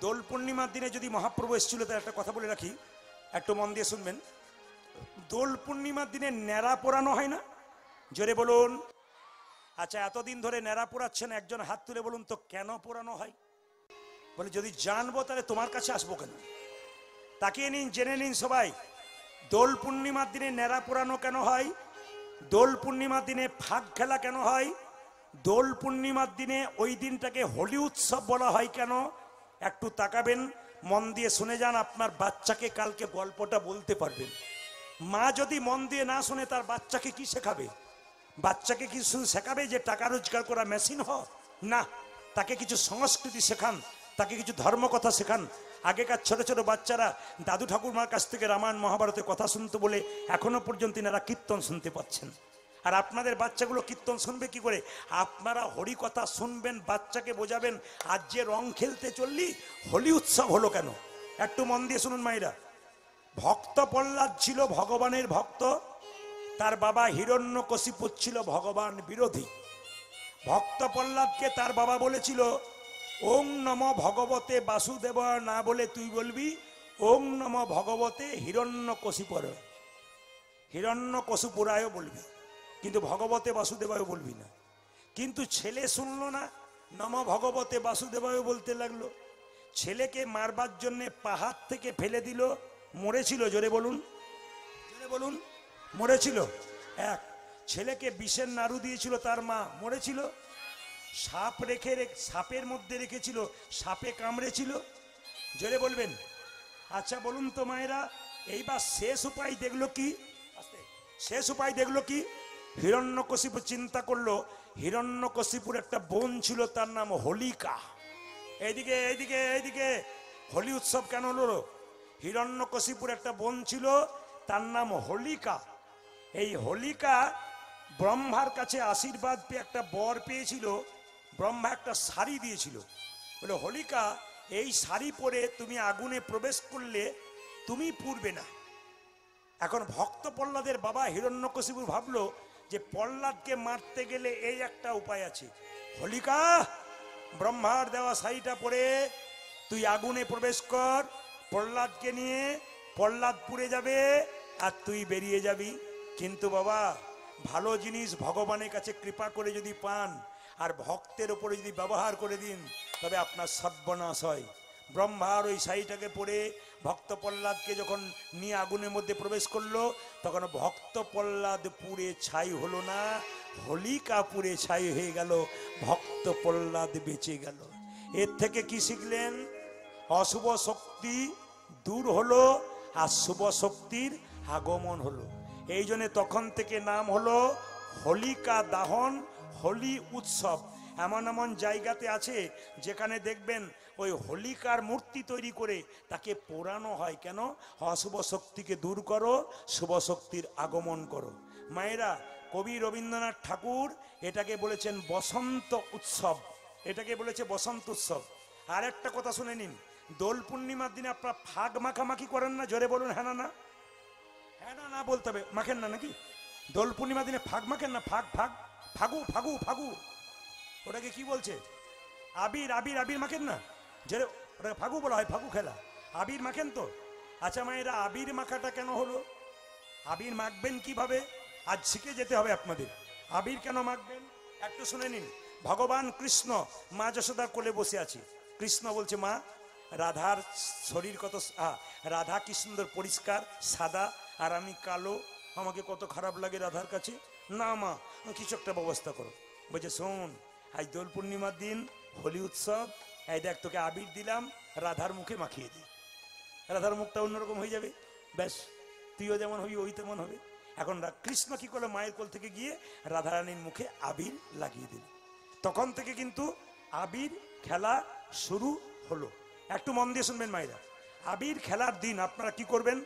দোল পূর্ণিমার দিনে যদি মহাপ্রভু এসেছিল, তার একটা কথা বলে রাখি, একটু মন দিয়ে শুনবেন। দোল পূর্ণিমার দিনে ন্যাড়া পোড়ানো হয় না? জোরে বলুন। আচ্ছা, এতদিন ধরে ন্যাড়া পোড়াচ্ছেন, একজন হাত তুলে বলুন তো কেন পোড়ানো হয়? বলে যদি জানবো তাহলে তোমার কাছে আসবো কেন? তাকিয়ে নিন, জেনে নিন সবাই, দোল পূর্ণিমার দিনে ন্যাড়া পোড়ানো কেন হয়? দোল পূর্ণিমার দিনে ফাগ খেলা কেন হয়? দোল পূর্ণিমার দিনে ওই দিনটাকে হোলি উৎসব বলা হয় কেন? একটু তাকাবেন, মন দিয়ে শুনে যান, আপনার বাচ্চাকে কালকে গল্পটা বলতে পারবেন। মা যদি মন দিয়ে না শুনে তার বাচ্চাকে কি শেখাবে? বাচ্চাকে কি শুধু শেখাবে যে টাকা রোজগার করা মেশিন হ? না, তাকে কিছু সংস্কৃতি শেখান, তাকে কিছু ধর্মকথা শেখান। আগেকার ছোট ছোট বাচ্চারা দাদু ঠাকুরমার কাছ থেকে রামায়ণ মহাভারতের কথা শুনতে বলে এখনো পর্যন্ত এনারা কীর্তন শুনতে পাচ্ছেন। আর আপনাদের বাচ্চাগুলো কীর্তন শুনবে কি করে? আপনারা হরি কথা শুনবেন, বাচ্চাকে বোঝাবেন আজ যে রং খেলতে চললি, হোলি উৎসব হলো কেন? একটু মন দিয়ে শুনুন মায়েরা। ভক্ত প্রহ্লাদ ছিল ভগবানের ভক্ত, তার বাবা হিরণ্যকশিপু ছিল ভগবান বিরোধী। ভক্ত প্রহ্লাদকে তার বাবা বলেছিল ওং নম ভগবতে বাসুদেব, না বলে তুই বলবি ওং নম ভগবতে হিরণ্যকশিপুর, হিরণ্যকশিপুরায় বলবি, কিন্তু ভগবতে বাসুদেবায় বলবি না। কিন্তু ছেলে শুনলো না, নম ভগবতে বাসুদেবায় বলতে লাগলো। ছেলেকে মারবার জন্য পাহাড় থেকে ফেলে দিল, মরেছিল। জোরে বলুন, জোরে বলুন, মরেছিল। এক ছেলেকে বিষের নাড়ু দিয়েছিল তার মা, মরেছিল। সাপ সাপের মধ্যে রেখেছিল, সাপে কামড়েছিল। জোরে বলবেন। আচ্ছা বলুন তো মায়েরা, এইবার শেষ উপায় দেখলো কি? শেষ উপায় দেখলো কি? হিরণ্যকশিপু চিন্তা করলো, হিরণ্যকশিপুর একটা বোন ছিল, তার নাম হোলিকা। এইদিকে এইদিকে এইদিকে, হোলি উৎসব কেন হলো? হিরণ্যকশিপুর একটা বোন ছিল, তার নাম হোলিকা। এই হোলিকা ব্রহ্মার কাছে আশীর্বাদ পেয়ে একটা বর পেয়েছিল। ব্রহ্মা একটা শাড়ি দিয়েছিল, বলে হোলিকা এই শাড়ি পরে তুমি আগুনে প্রবেশ করলে তুমি পুড়বে না। এখন ভক্ত প্রহ্লাদের বাবা হিরণ্যকশিপু ভাবলো যে প্রহ্লাদকে মারতে গেলে এই একটা উপায় আছে, হোলিকা ব্রহ্মার দেওয়া শাড়িটা পরে তুই আগুনে প্রবেশ কর, প্রহ্লাদকে নিয়ে, প্রহ্লাদ পুড়ে যাবে আর তুই বেরিয়ে যাবি। কিন্তু বাবা, ভালো জিনিস ভগবানের কাছে কৃপা করে যদি পান আর ভক্তের উপরে যদি ব্যবহার করে দিন, তবে আপনার সর্বনাশ হয়। ব্রহ্মার ওই শাড়িটাকে পরে ভক্ত প্রহ্লাদকে যখন নিয়ে আগুনের মধ্যে প্রবেশ করলো, তখন ভক্ত প্রহ্লাদ পুড়ে ছাই হলো না, হোলিকা পুড়ে ছাই হয়ে গেল, ভক্ত প্রহ্লাদ বেঁচে গেল। এর থেকে কি শিখলেন? অশুভ শক্তি দূর হলো আর শুভ শক্তির আগমন হলো। এই জন্য তখন থেকে নাম হলো হোলিকা দাহন, হোলি উৎসব। এমন এমন জায়গাতে আছে যেখানে দেখবেন ওই হোলিকার মূর্তি তৈরি করে তাকে পোড়ানো হয়। কেন? অশুভ শক্তিকে দূর করো, শুভ শক্তির আগমন করো। মায়েরা, কবি রবীন্দ্রনাথ ঠাকুর এটাকে বলেছেন বসন্ত উৎসব, এটাকে বলেছে বসন্ত উৎসব। আর একটা কথা শুনে নিন, দোল পূর্ণিমার দিনে আপনারা ফাগ মাখামাখি করেন না? জোরে বলুন হ্যাঁ না? না হ্যাঁ না বলতে হবে, মাখেন না নাকি? দোল পূর্ণিমার দিনে ফাগ মাখেন না? ফাগ ফাগ ফাগু ফাগু ফাগু, ওটাকে কি বলছে? আবির আবির আবির মাখেন না? যে ওটাকে ফাগু বলা হয়, ফাগু খেলা। আবির মাখেন তো? আচ্ছা মায়েরা, আবির মাখাটা কেন হলো? আবির মাখবেন কিভাবে? আজ শিখে যেতে হবে আপনাদের। আবির কেন মাখবেন একটু শুনে নিন। ভগবান কৃষ্ণ মা যশোদার কোলে বসে আছে। কৃষ্ণ বলছে, মা, রাধার শরীর কত, রাধা কি সুন্দর পরিষ্কার সাদা, আর আমি কালো, আমাকে কত খারাপ লাগে রাধার কাছে। না মা, কিছু একটা ব্যবস্থা করো। বলছে, শোন, আজ দোল পূর্ণিমার দিন, হোলি উৎসব, এই দেখ তোকে আবির দিলাম, রাধার মুখে মাখিয়ে দিই, রাধার মুখটা অন্যরকম হয়ে যাবে, ব্যাস তুইও যেমন হবি ওই তেমন হবে। এখন কৃষ্ণ কি করলো? মায়ের কোল থেকে গিয়ে রাধারানীর মুখে আবির লাগিয়ে দিল। তখন থেকে কিন্তু আবির খেলা শুরু হলো। একটু মন দিয়ে শুনবেন মায়েরা। আবির খেলার দিন আপনারা কি করবেন?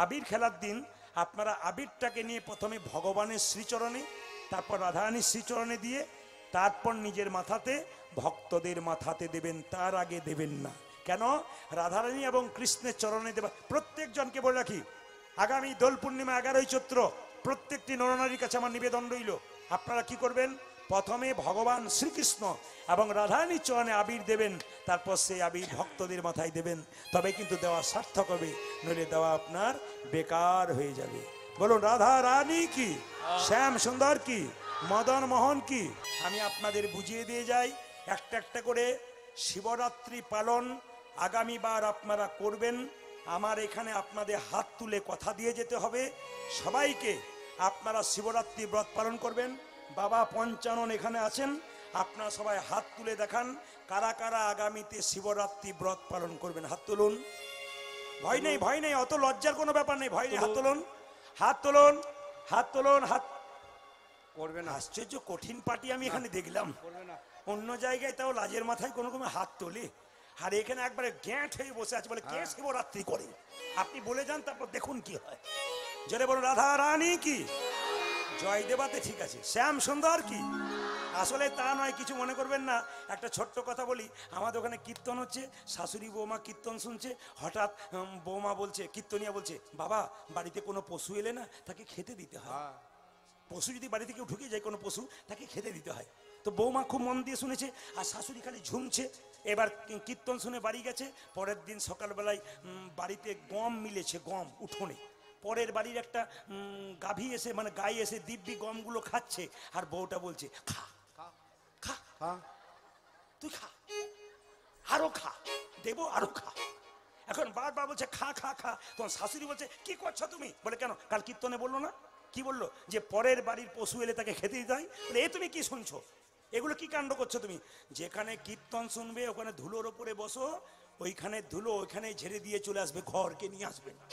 আবির খেলার দিন আপনারা আবিরটাকে নিয়ে প্রথমে ভগবানের শ্রীচরণে, তারপর রাধারানীর শ্রীচরণে দিয়ে, তারপর নিজের মাথাতে, ভক্তদের মাথাতে দেবেন, তার আগে দেবেন না। কেন? রাধারানী এবং কৃষ্ণের চরণে দেবা। প্রত্যেকজনকে বলে রাখি, আগামী দোল পূর্ণিমা 11ই চৈত্র প্রত্যেকটি নরনারীর কাছে আমার নিবেদন রইল, আপনারা কি করবেন? প্রথমে ভগবান শ্রীকৃষ্ণ এবং রাধারানীর চরণে আবির দেবেন, তারপর সেই আবির ভক্তদের মাথায় দেবেন, তবে কিন্তু দেওয়া সার্থক হবে, নইলে দেওয়া আপনার বেকার হয়ে যাবে। বলুন রাধা রানী কি, শ্যাম সুন্দর কি, মদন মোহন কি। আমি আপনাদের বুঝিয়ে দিয়ে যাই একটা একটা করে। শিবরাত্রি পালন আগামীবার আপনারা করবেন। আমার এখানে আপনাদের হাত তুলে কথা দিয়ে যেতে হবে সবাইকে। আপনারা শিবরাত্রি ব্রত পালন করবেন। বাবা পঞ্চানন এখানে আছেন, আপনারা সবাই হাত তুলে দেখান কারা কারা আগামীতে শিবরাত্রি ব্রত পালন করবেন। হাত তুলুন, ভয় নেই, ভয় নেই, অত লজ্জার কোনো ব্যাপার নেই, ভয় নেই। হাত তুলুন, হাত তুলুন, হাত তুলুন, হাত করবে না। আশ্চর্য কঠিন পার্টি আমি এখানে দেখলাম, অন্য জায়গায় তাও লাজের মাথায় কোনো কোনো হাত তোলে, আর এখানে একবারে গ্যাঁট হয়ে বসে আছে, বলে কে শিবরাত্রি করে। আপনি বলে যান, তারপর দেখুন কি হয়। জোরে বলুন রাধা রানী কি, জয় দেবাতে ঠিক আছে, শ্যাম সুন্দর কি। আসলে তা নয়, কিছু মনে করবেন না। একটা ছোট্ট কথা বলি, আমাদের ওখানে কীর্তন হচ্ছে, শাশুড়ি বৌমা কীর্তন শুনছে, হঠাৎ বৌমা বলছে, কীর্তনিয়া বলছে, বাবা বাড়িতে কোনো পশু এলে না তাকে খেতে দিতে হয়। পশু যদি বাড়িতে কেউ ঢুকে যায়, কোনো পশু, তাকে খেতে দিতে হয়। তো বৌমা খুব মন দিয়ে শুনেছে, আর শাশুড়ি খালি ঝুমছে। এবার কীর্তন শুনে বাড়ি গেছে। পরের দিন সকালবেলায় বাড়িতে গম মিলেছে, গম উঠোনে। পরের বাড়ির একটা গাভী এসে, মানে গাই এসে দিব্যি গমগুলো খাচ্ছে, আর বউটা বলছে খা খা খা, তুই খা, আরো খা, দেবো আরো খা। এখন বারবার বলছে খা খা খা। তখন শাশুড়ি বলছে কি করছো তুমি? বলে কেন, কাল কীর্তনে বললো না? কি বললো? যে পরের বাড়ির পশু এলে তাকে খেতে দিতে হয়। বলে এ তুমি কি শুনছো, এগুলো কি কাণ্ড করছো তুমি? যেখানে কীর্তন শুনবে ওখানে ধুলোর ওপরে বসো, ওইখানে ধুলো ওইখানে ঝেড়ে দিয়ে চলে আসবে, ঘরকে নিয়ে আসবে না।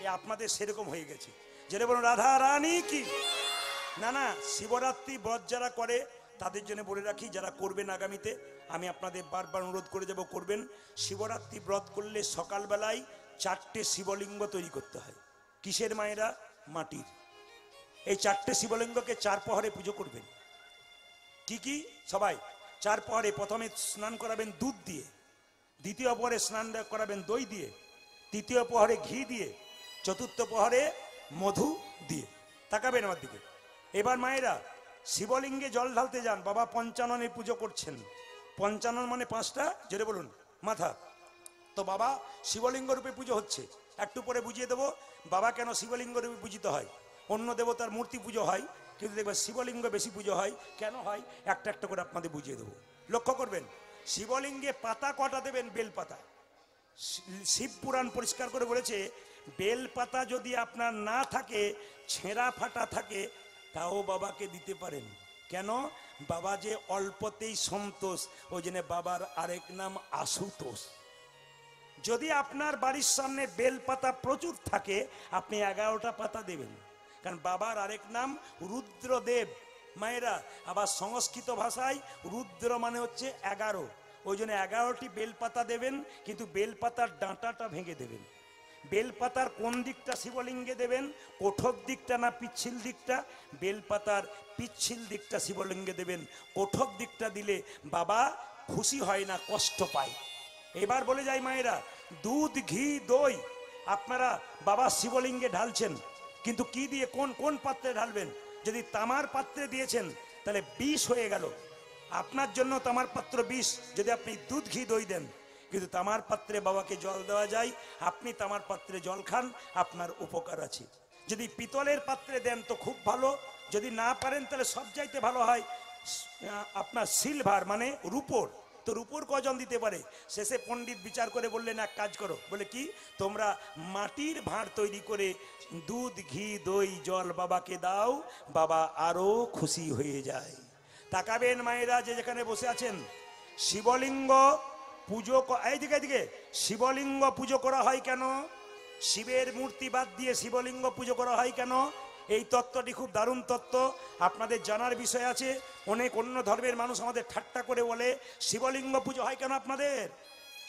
এ আপনাদের সেরকম হয়ে গেছে। যেটা বলুন রাধা রানী কি। না না, শিবরাত্রি ব্রত যারা করে তাদের জন্য বলে রাখি, যারা করবেন আগামীতে, আমি আপনাদের বারবার অনুরোধ করে যাব করবেন। শিবরাত্রি ব্রত করলে সকালবেলায় 4টে শিবলিঙ্গ তৈরি করতে হয়। কিসের মায়েরা? মাটির। এই 4টে শিবলিঙ্গকে 4 প্রহরে পুজো করবেন। কি কি? সবাই 4 প্রহরে প্রথমে স্নান করাবেন দুধ দিয়ে, দ্বিতীয় প্রহরে স্নান করাবেন দই দিয়ে, তৃতীয় প্রহরে ঘি দিয়ে, চতুর্থ প্রহরে মধু দিয়ে। তাকাবেন আমার দিকে। এবার মায়েরা শিবলিঙ্গে জল ঢালতে যান। বাবা পঞ্চাননে পুজো করছেন। পঞ্চানন মানে 5টা, যেটা বলুন মাথা। তো বাবা শিবলিঙ্গ রূপে পুজো হচ্ছে। একটু পরে বুঝিয়ে দেবো বাবা কেন শিবলিঙ্গ রূপে পূজিত হয়। অন্য দেবতার মূর্তি পুজো হয়, কিন্তু দেখবেন শিবলিঙ্গ বেশি পুজো হয়। কেন হয় একটা একটা করে আপনাদের বুঝিয়ে দেবো। লক্ষ্য করবেন, শিবলিঙ্গে পাতা কটা দেবেন? বেল পাতা। শিব পুরাণ পরিষ্কার করে বলেছে, বেল পাতা যদি আপনার না থাকে, ছেঁড়া ফাটা থাকে, তাও বাবাকে দিতে পারেন। কেন? বাবা যে অল্পতেই সন্তোষ, ওই জন্য বাবার আরেক নাম আশুতোষ। যদি আপনার বাড়ির সামনে বেল পাতা প্রচুর থাকে, আপনি 11টা পাতা দেবেন, কারণ বাবার আরেক নাম রুদ্রদেব। মায়েরা আবার সংস্কৃত ভাষায় রুদ্র মানে হচ্ছে 11, ওই জন্য 11টি বেলপাতা দেবেন, কিন্তু বেলপাতার ডাঁটাটা ভেঙে দেবেন। বেলপাতার কোন দিকটা শিবলিঙ্গে দেবেন? কোঠর দিকটা না পিচ্ছিল দিকটা? বেলপাতার পিচ্ছিল দিকটা শিবলিঙ্গে দেবেন। কোঠর দিকটা দিলে বাবা খুশি হয় না, কষ্ট পায়। এবার বলে যাই মায়েরা, দুধ ঘি দই আপনারা বাবা শিবলিঙ্গে ঢালছেন, কিন্তু কি দিয়ে, কোন কোন পাত্রে ঢালবেন? যদি তামার পাত্রে দিয়েছেন তাহলে বিষ হয়ে গেল, আপনার জন্য তামার পাত্র বিষ। যদি আপনি দুধ ঘি দই দেন, কিন্তু তামার পাত্রে বাবাকে জল দেওয়া যায়, আপনি তামার পাত্রে জল খান, আপনার উপকার আছে। যদি পিতলের পাত্রে দেন তো খুব ভালো, যদি না পারেন তাহলে সব চাইতে ভালো হয় আপনার সিলভার মানে রূপোর। তো রূপোর কজন দিতে পারে? শেষে পণ্ডিত বিচার করে বললেন এক কাজ করো, বলে কি, তোমরা মাটির ভাঁড় তৈরি করে দুধ ঘি দই জল বাবাকে দাও, বাবা আরো খুশি হয়ে যায়। তাকাবেন মায়েরা যে যেখানে বসে আছেন, শিবলিঙ্গ পুজো, এইদিকে এইদিকে, শিবলিঙ্গ পুজো করা হয় কেন? শিবের মূর্তি বাদ দিয়ে শিবলিঙ্গ পুজো করা হয় কেন? এই তত্ত্বটি খুব দারুণ তত্ত্ব, আপনাদের জানার বিষয় আছে। অনেক অন্য ধর্মের মানুষ আমাদের ঠাট্টা করে বলে শিবলিঙ্গ পুজো হয় কেন আপনাদের?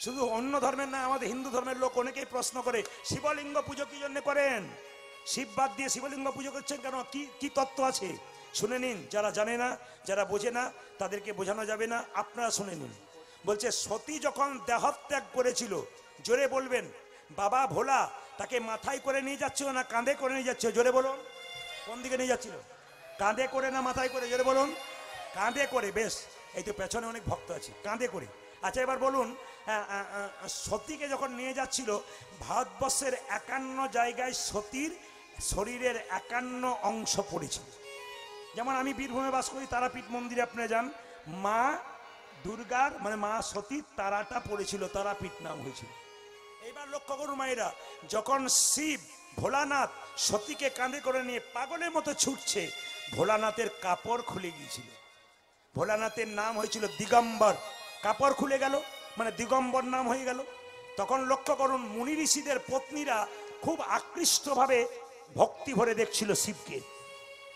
শুধু অন্য ধর্মের না, আমাদের হিন্দু ধর্মের লোক অনেকেই প্রশ্ন করে শিবলিঙ্গ পুজো কি জন্য করেন? শিব বাদ দিয়ে শিবলিঙ্গ পুজো করছেন কেন? কি কি তত্ত্ব আছে শুনে নিন। যারা জানে না, যারা বোঝে না, তাদেরকে বোঝানো যাবে না, আপনারা শুনে নিন। বলছে সতী যখন দেহত্যাগ করেছিল, জোরে বলবেন, বাবা ভোলা তাকে মাথায় করে নিয়ে যাচ্ছিল না কাঁধে করে নিয়ে যাচ্ছিল? জোরে বলুন, কোন দিকে নিয়ে যাচ্ছিল? কাঁধে করে না মাথায় করে? জোরে বলুন। কাঁধে করে, বেশ, এই তো পেছনে অনেক ভক্ত আছে, কাঁধে করে। আচ্ছা এবার বলুন, সতীকে যখন নিয়ে যাচ্ছিল, ভারতবর্ষের 51 জায়গায় সতীর শরীরের 51 অংশ পড়েছিল। যেমন আমি বীরভূমে বাস করি, তারাপীঠ মন্দিরে আপনারা যান, মা দুর্গার মানে মা সতীর তারাটা পড়েছিল, তারাপীঠ নাম হয়েছিল। এইবার লক্ষ্য করুন মায়েরা, যখন শিব ভোলানাথ সতীকে কাঁধে করে নিয়ে পাগলের মতো ছুটছে, ভোলানাথের কাপড় খুলে গিয়েছিল। ভোলানাথের নাম হয়েছিল দিগম্বর, কাপড় খুলে গেল মানে দিগম্বর নাম হয়ে গেল। তখন লক্ষ্য করুন, মুনি ঋষিদের পত্নীরা খুব আকৃষ্টভাবে ভক্তি ভরে দেখছিল শিবকে,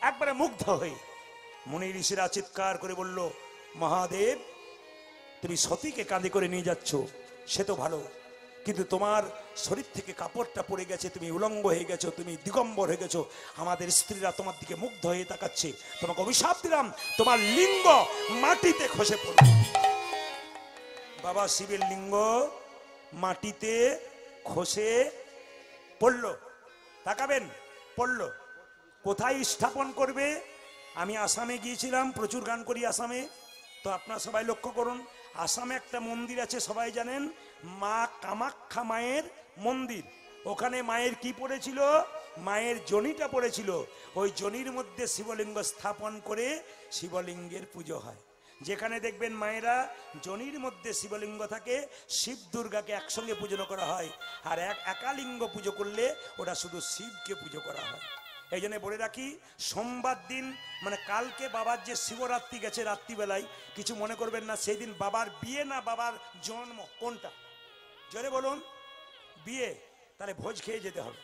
একবারে মুগ্ধ হয়ে। মুনি ঋষিরা চিৎকার করে বলল, মহাদেব তুমি সতীকে কাঁধে করে নিয়ে যাচ্ছ, সে তো ভালো, কিন্তু তোমার শরীর থেকে কাপড়টা পড়ে গেছে, তুমি উলঙ্গ হয়ে গেছো, তুমি দিগম্বর হয়ে গেছো, আমাদের স্ত্রীরা তোমার দিকে মুগ্ধ হয়ে তাকাচ্ছে, তোমাকে অভিশাপ দিলাম, তোমার লিঙ্গ মাটিতে খসে পড়বে। বাবা শিবের লিঙ্গ মাটিতে খসে পড়ল, তাকাবেন, পড়ল। কোথায় স্থাপন করবে? আমি আসামে গিয়েছিলাম, প্রচুর গান করি আসামে, তো আপনারা সবাই লক্ষ্য করুন, আসামে একটা মন্দির আছে সবাই জানেন, মা কামাখ্যা মায়ের মন্দির। ওখানে মায়ের কি পড়েছিল? মায়ের জনিটা পড়েছিল। ওই জনির মধ্যে শিবলিঙ্গ স্থাপন করে শিবলিঙ্গের পুজো হয়। যেখানে দেখবেন মায়েরা জনির মধ্যে শিবলিঙ্গ থাকে, শিব দুর্গাকে একসঙ্গে পুজো করা হয়, আর একালিঙ্গ পুজো করলে ওটা শুধু শিবকে পুজো করা হয়। এই জন্য বলে রাখি, সোমবার দিন মানে কালকে বাবার যে শিবরাত্রি গেছে, রাত্রিবেলায় কিছু মনে করবেন না, সেই দিন বাবার বিয়ে না বাবার জন্ম, কোনটা জোরে বলুন? বিয়ে। তাহলে ভোজ খেয়ে যেতে হবে।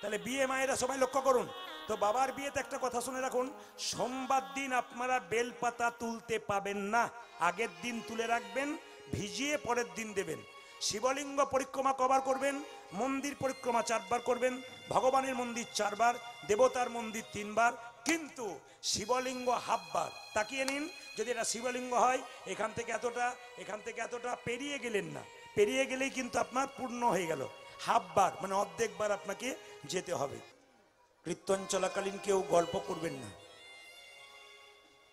তাহলে বিয়ে মায়েরা সবাই লক্ষ্য করুন। তো বাবার বিয়েতে একটা কথা শুনে রাখুন, সোমবার দিন আপনারা বেলপাতা তুলতে পাবেন না, আগের দিন তুলে রাখবেন, ভিজিয়ে পরের দিন দেবেন। শিবলিঙ্গ পরিক্রমা কবার করবেন? মন্দির পরিক্রমা 4 বার করবেন, ভগবানের মন্দির 4 বার, দেবতার মন্দির 3 বার, কিন্তু শিবলিঙ্গ হাফ বার। তাকিয়ে নিন, যদি এটা শিবলিঙ্গ হয়, এখান থেকে এতটা, এখান থেকে এতটা, পেরিয়ে গেলেন না, পেরিয়ে গেলেই কিন্তু আপনার পূর্ণ হয়ে গেল। হাফ বার মানে অর্ধেক বার আপনাকে যেতে হবে। কীর্তন চলাকালীন কেউ গল্প করবেন না।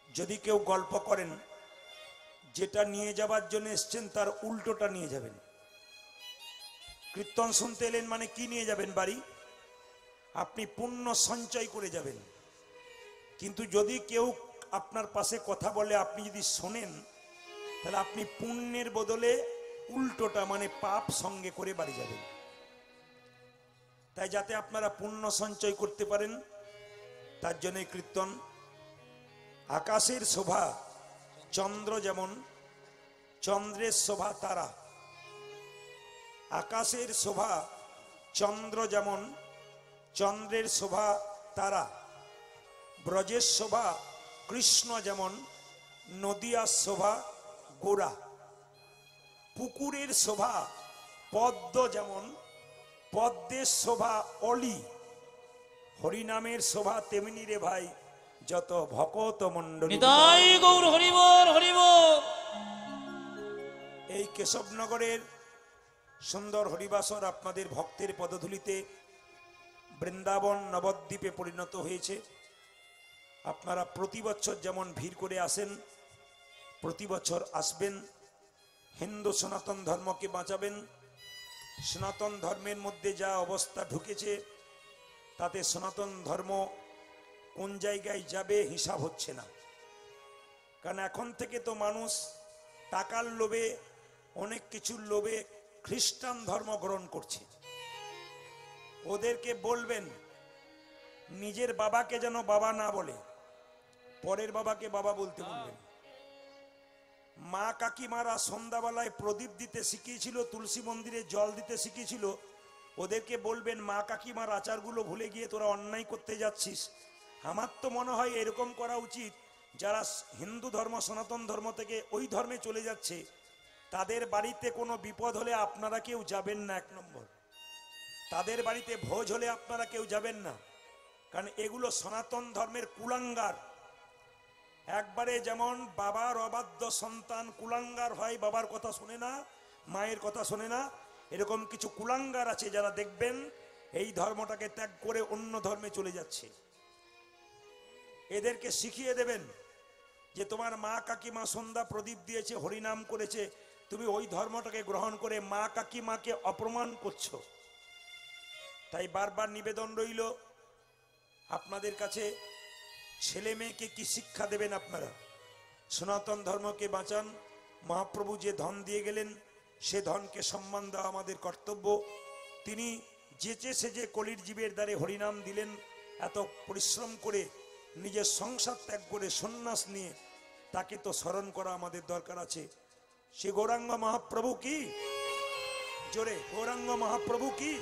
যদি কেউ গল্প করেন, যেটা নিয়ে যাবার জন্য এসছেন তার উল্টোটা নিয়ে যাবেন। কীর্তন শুনতে এলেন মানে কি নিয়ে যাবেন বাড়ি? আপনি পুণ্য সঞ্চয় করে যাবেন। কিন্তু যদি কেউ আপনার পাশে কথা বলে, আপনি যদি শোনেন, তাহলে আপনি পুণ্যের বদলে উল্টোটা মানে পাপ সঙ্গে করে বাড়ি যাবেন। তাই যাতে আপনারা পুণ্য সঞ্চয় করতে পারেন, তার জন্য কীর্তন। আকাশের শোভা চন্দ্র যেমন, চন্দ্রের শোভা তারা। আকাশের শোভা চন্দ্র যেমন, চন্দ্রের শোভা তারা। ব্রজের শোভা কৃষ্ণ যেমন, নদিয়ার শোভা গোরা। পুকুরের শোভা পদ্ম যেমন, পদ্মের শোভা অলি। হরিনামের শোভা তেমনি রে ভাই, যত ভকত মণ্ডলী। এই কেশবনগরের সুন্দর হরিবাসর আপনাদের ভক্তের পদধূলিতে বৃন্দাবন নবদ্বীপে পরিণত হয়েছে। আপনারা প্রতি বছর যেমন ভিড় করে আসেন, প্রতি বছর আসবেন। হিন্দু সনাতন ধর্মকে বাঁচাবেন। সনাতন ধর্মের মধ্যে যা অবস্থা ঢুকেছে, তাতে সনাতন ধর্ম কোন জায়গায় যাবে হিসাব হচ্ছে না। কারণ এখন থেকে তো মানুষ টাকার লোভে, অনেক কিছুর লোভে খ্রিস্টান ধর্ম গ্রহণ করছে। ওদেরকে বলবেন নিজের বাবাকে যেন বাবা না বলে, পরের বাবাকে বাবা বলতে বলবেন। মা কাকিমারা সন্ধ্যাবেলায় প্রদীপ দিতে শিখিয়েছিল, তুলসী মন্দিরে জল দিতে শিখিয়েছিল। ওদেরকে বলবেন মা কাকিমার আচারগুলো ভুলে গিয়ে তোরা অন্যায় করতে যাচ্ছিস। আমার তো মনে হয় এরকম করা উচিত, যারা হিন্দু ধর্ম সনাতন ধর্ম থেকে ওই ধর্মে চলে যাচ্ছে, তাদের বাড়িতে কোনো বিপদ হলে আপনারা কেউ যাবেন না। 1 নম্বর, তাদের বাড়িতে ভোজ হলে আপনারা কেউ যাবেন না, কারণ এগুলো সনাতন ধর্মের কুলাঙ্গার। একবারে যেমন বাবার অবাধ্য সন্তান কুলাঙ্গার হয়, বাবার কথা শোনে না, মায়ের কথা শোনে না, এরকম কিছু কুলাঙ্গার আছে যারা দেখবেন এই ধর্মটাকে ত্যাগ করে অন্য ধর্মে চলে যাচ্ছে। এদেরকে শিখিয়ে দেবেন যে তোমার মা কাকিমা সন্ধ্যা প্রদীপ দিয়েছে, হরিনাম করেছে, তুমি ওই ধর্মটাকে গ্রহণ করে মা কাকিমাকে অপমান করছো। তাই বারবার নিবেদন রইল আপনাদের কাছে, ছেলে মেয়েকে কি শিক্ষা দেবেন আপনারা? সনাতন ধর্মকে বাঁচান। মহাপ্রভু যে ধন দিয়ে গেলেন সে ধনকে সম্মান দেওয়া আমাদের কর্তব্য। তিনি যেচে সেজে কলির জীবের দ্বারে হরিনাম দিলেন, এত পরিশ্রম করে নিজের সংসার ত্যাগ করে সন্ন্যাস নিয়ে, তাকে তো স্মরণ করা আমাদের দরকার আছে। সে গৌরাঙ্গ মহাপ্রভু কি? জোরে, গৌরাঙ্গ মহাপ্রভু কি?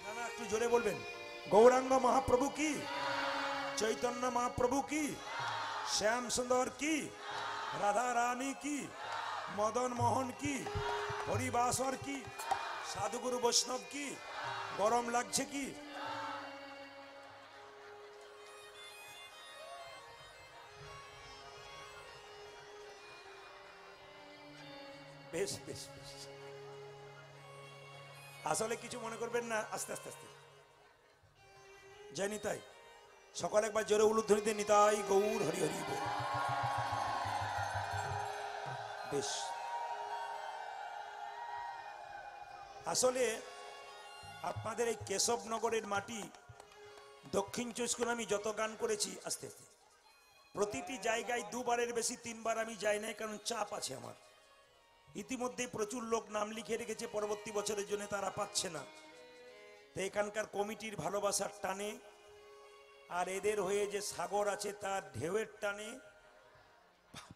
না না, একটু জোরে বলবেন। গৌরাঙ্গ মহাপ্রভু কি? চৈতন্য মহাপ্রভু কি? শ্যাম সুন্দর কি? রাধা রানী কি? মদন মোহন কি? হরিবাসর কি? সাধুগুরু বৈষ্ণব কি? গরম লাগছে কি? বেশ বেশ বেশ, আসলে কিছু মনে করবেন না, আস্তে আস্তে আস্তে জয় নিতাই। সকাল একবার জোরে উলুধ্বনিতে নিতাই গৌর হরি হরি বল। বেশ, আসলে আপনাদের এই কেশবনগরের মাটি, দক্ষিণ চব্বিশ পরগনা আমি যত গান করেছি, আস্তে আস্তে প্রতিটি জায়গায় দুবারের বেশি তিনবার আমি যাই না, কারণ চাপ আছে আমার। ইতিমধ্যে প্রচুর লোক নাম লিখে রেখেছে পরবর্তী বছরের জন্য, তারা পাচ্ছে না। তো এখানকার কমিটির ভালোবাসার টানে আর এদের হয়ে যে সাগর আছে তার ঢেউয়ের টানে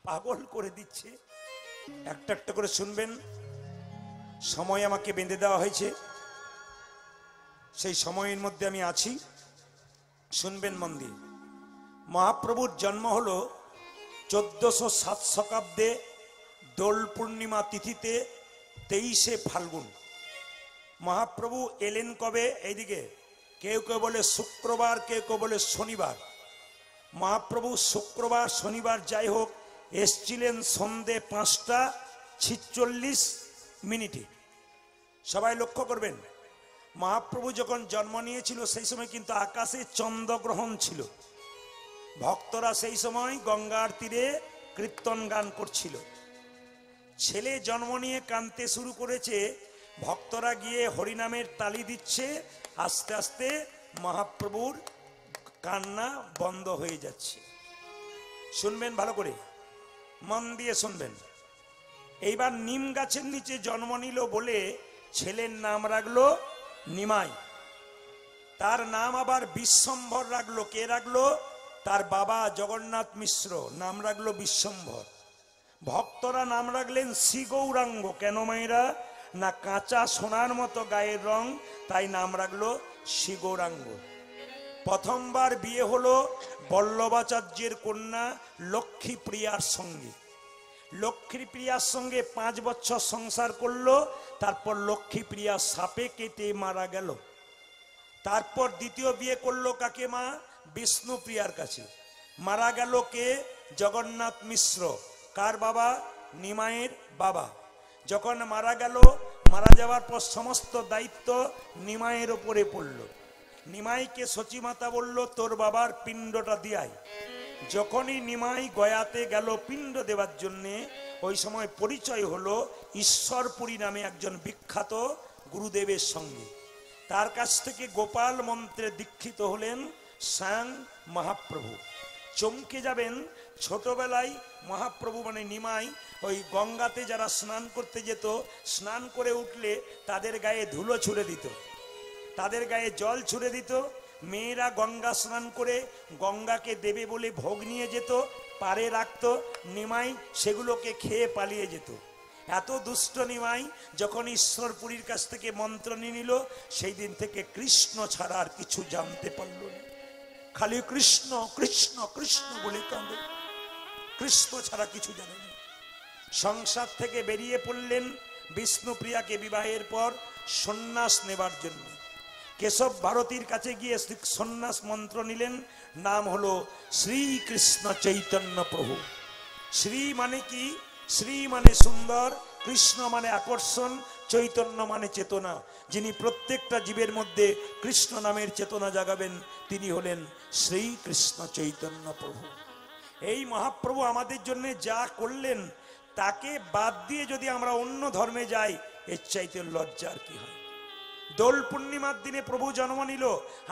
পাগল করে দিচ্ছে। একটা একটা করে শুনবেন। সময় আমাকে বেঁধে দেওয়া হয়েছে, সেই সময়ের মধ্যে আমি আছি, শুনবেন মন দিয়ে। মহাপ্রভুর জন্ম হলো 1407 শতাব্দে দোল পূর্ণিমা তিথিতে 23শে ফাল্গুন। মহাপ্রভু এলেন কবে? এইদিকে কেউ কেউ বলে শুক্রবার, কেউ কেউ বলে শনিবার। মহাপ্রভু শুক্রবার শনিবার যাই হোক এসছিলেন সন্ধে 5:46। সবাই লক্ষ্য করবেন, মহাপ্রভু যখন জন্ম নিয়েছিল সেই সময় কিন্তু আকাশে চন্দ্রগ্রহণ ছিল। ভক্তরা সেই সময় গঙ্গার তীরে কীর্তন গান করছিল। ছেলে জন্ম নিয়ে কাঁদতে শুরু করেছে, ভক্তরা গিয়ে হরিনামের তালি দিচ্ছে, আস্তে আস্তে মহাপ্রভুর কান্না বন্ধ হয়ে যাচ্ছে। শুনবেন ভালো করে, মন দিয়ে শুনবেন। এইবার নিম গাছের নিচে জন্ম নিল বলে ছেলের নাম রাখলো নিমাই। তার নাম আবার বিশ্বম্ভর রাখলো। কে রাখলো? তার বাবা জগন্নাথ মিশ্র নাম রাখলো বিশ্বম্ভর। ভক্তরা নাম রাখলেন শ্রী গৌরাঙ্গ। কেন মায়েরা? না কাঁচা সোনার মতো গায়ের রং, তাই নাম রাখলো শ্রী গৌরাঙ্গ। প্রথমবার বিয়ে হলো বল্লভাচার্যের কন্যা লক্ষ্মীপ্রিয়ার সঙ্গে। লক্ষ্মীপ্রিয়ার সঙ্গে 5 বছর সংসার করলো, তারপর লক্ষ্মীপ্রিয়া সাপে কেটে মারা গেল। তারপর দ্বিতীয় বিয়ে করলো কাকে? মা বিষ্ণুপ্রিয়ার কাছে। মারা গেল কে? জগন্নাথ মিশ্র। কার বাবা? নিমাইয়ের বাবা। যখন মারা গেল, মারা যাওয়ার পর সমস্ত দায়িত্ব নিমাইয়ের ওপরে পড়ল। নিমাইকে সচিমাতা বলল তোর বাবার পিণ্ডটা দিয়াই। যখনই নিমাই গয়াতে গেল পিণ্ড দেওয়ার জন্যে, ওই সময় পরিচয় হলো ঈশ্বরপুরী নামে একজন বিখ্যাত গুরুদেবের সঙ্গে। তার কাছ থেকে গোপাল মন্ত্রে দীক্ষিত হলেন স্বয়ং মহাপ্রভু। চমকে যাবেন, ছোটবেলায় মহাপ্রভু মানে নিমাই ওই গঙ্গাতে যারা স্নান করতে যেত, স্নান করে উঠলে তাদের গায়ে ধুলো ছুঁড়ে দিত, তাদের গায়ে জল ছুঁড়ে দিত। মেয়েরা গঙ্গা স্নান করে গঙ্গাকে দেবে বলে ভোগ নিয়ে যেত, পারে রাখত। নিমাই সেগুলোকে খেয়ে পালিয়ে যেত। এত দুষ্ট নিমাই যখন ঈশ্বরপুরীর কাছ থেকে মন্ত্র নিয়ে নিল, সেই দিন থেকে কৃষ্ণ ছাড়া আর কিছু জানতে পারল না। খালি কৃষ্ণ কৃষ্ণ কৃষ্ণ বলে কাঁদে, কৃষ্ণ ছাড়া কিছু জানে না। সংসার থেকে বেরিয়ে পড়লেন বিষ্ণুপ্রিয়াকে বিবাহের পর সন্ন্যাস নেবার জন্য। কেশব ভারতীর কাছে গিয়ে সন্ন্যাস মন্ত্র নিলেন। নাম হলো শ্রীকৃষ্ণ চৈতন্য প্রভু। শ্রী মানে কি? শ্রী মানে সুন্দর, কৃষ্ণ মানে আকর্ষণ, চৈতন্য মানে চেতনা। যিনি প্রত্যেকটা জীবের মধ্যে কৃষ্ণ নামের চেতনা জাগাবেন তিনি হলেন শ্রীকৃষ্ণ চৈতন্য প্রভু। এই মহাপ্রভু আমাদের জন্য যা করলেন তাকে বাদ দিয়ে যদি আমরা অন্য ধর্মে যাই, এর চাইতে লজ্জার কি হয়? দোল পূর্ণিমার দিনে প্রভু জন্ম নিল,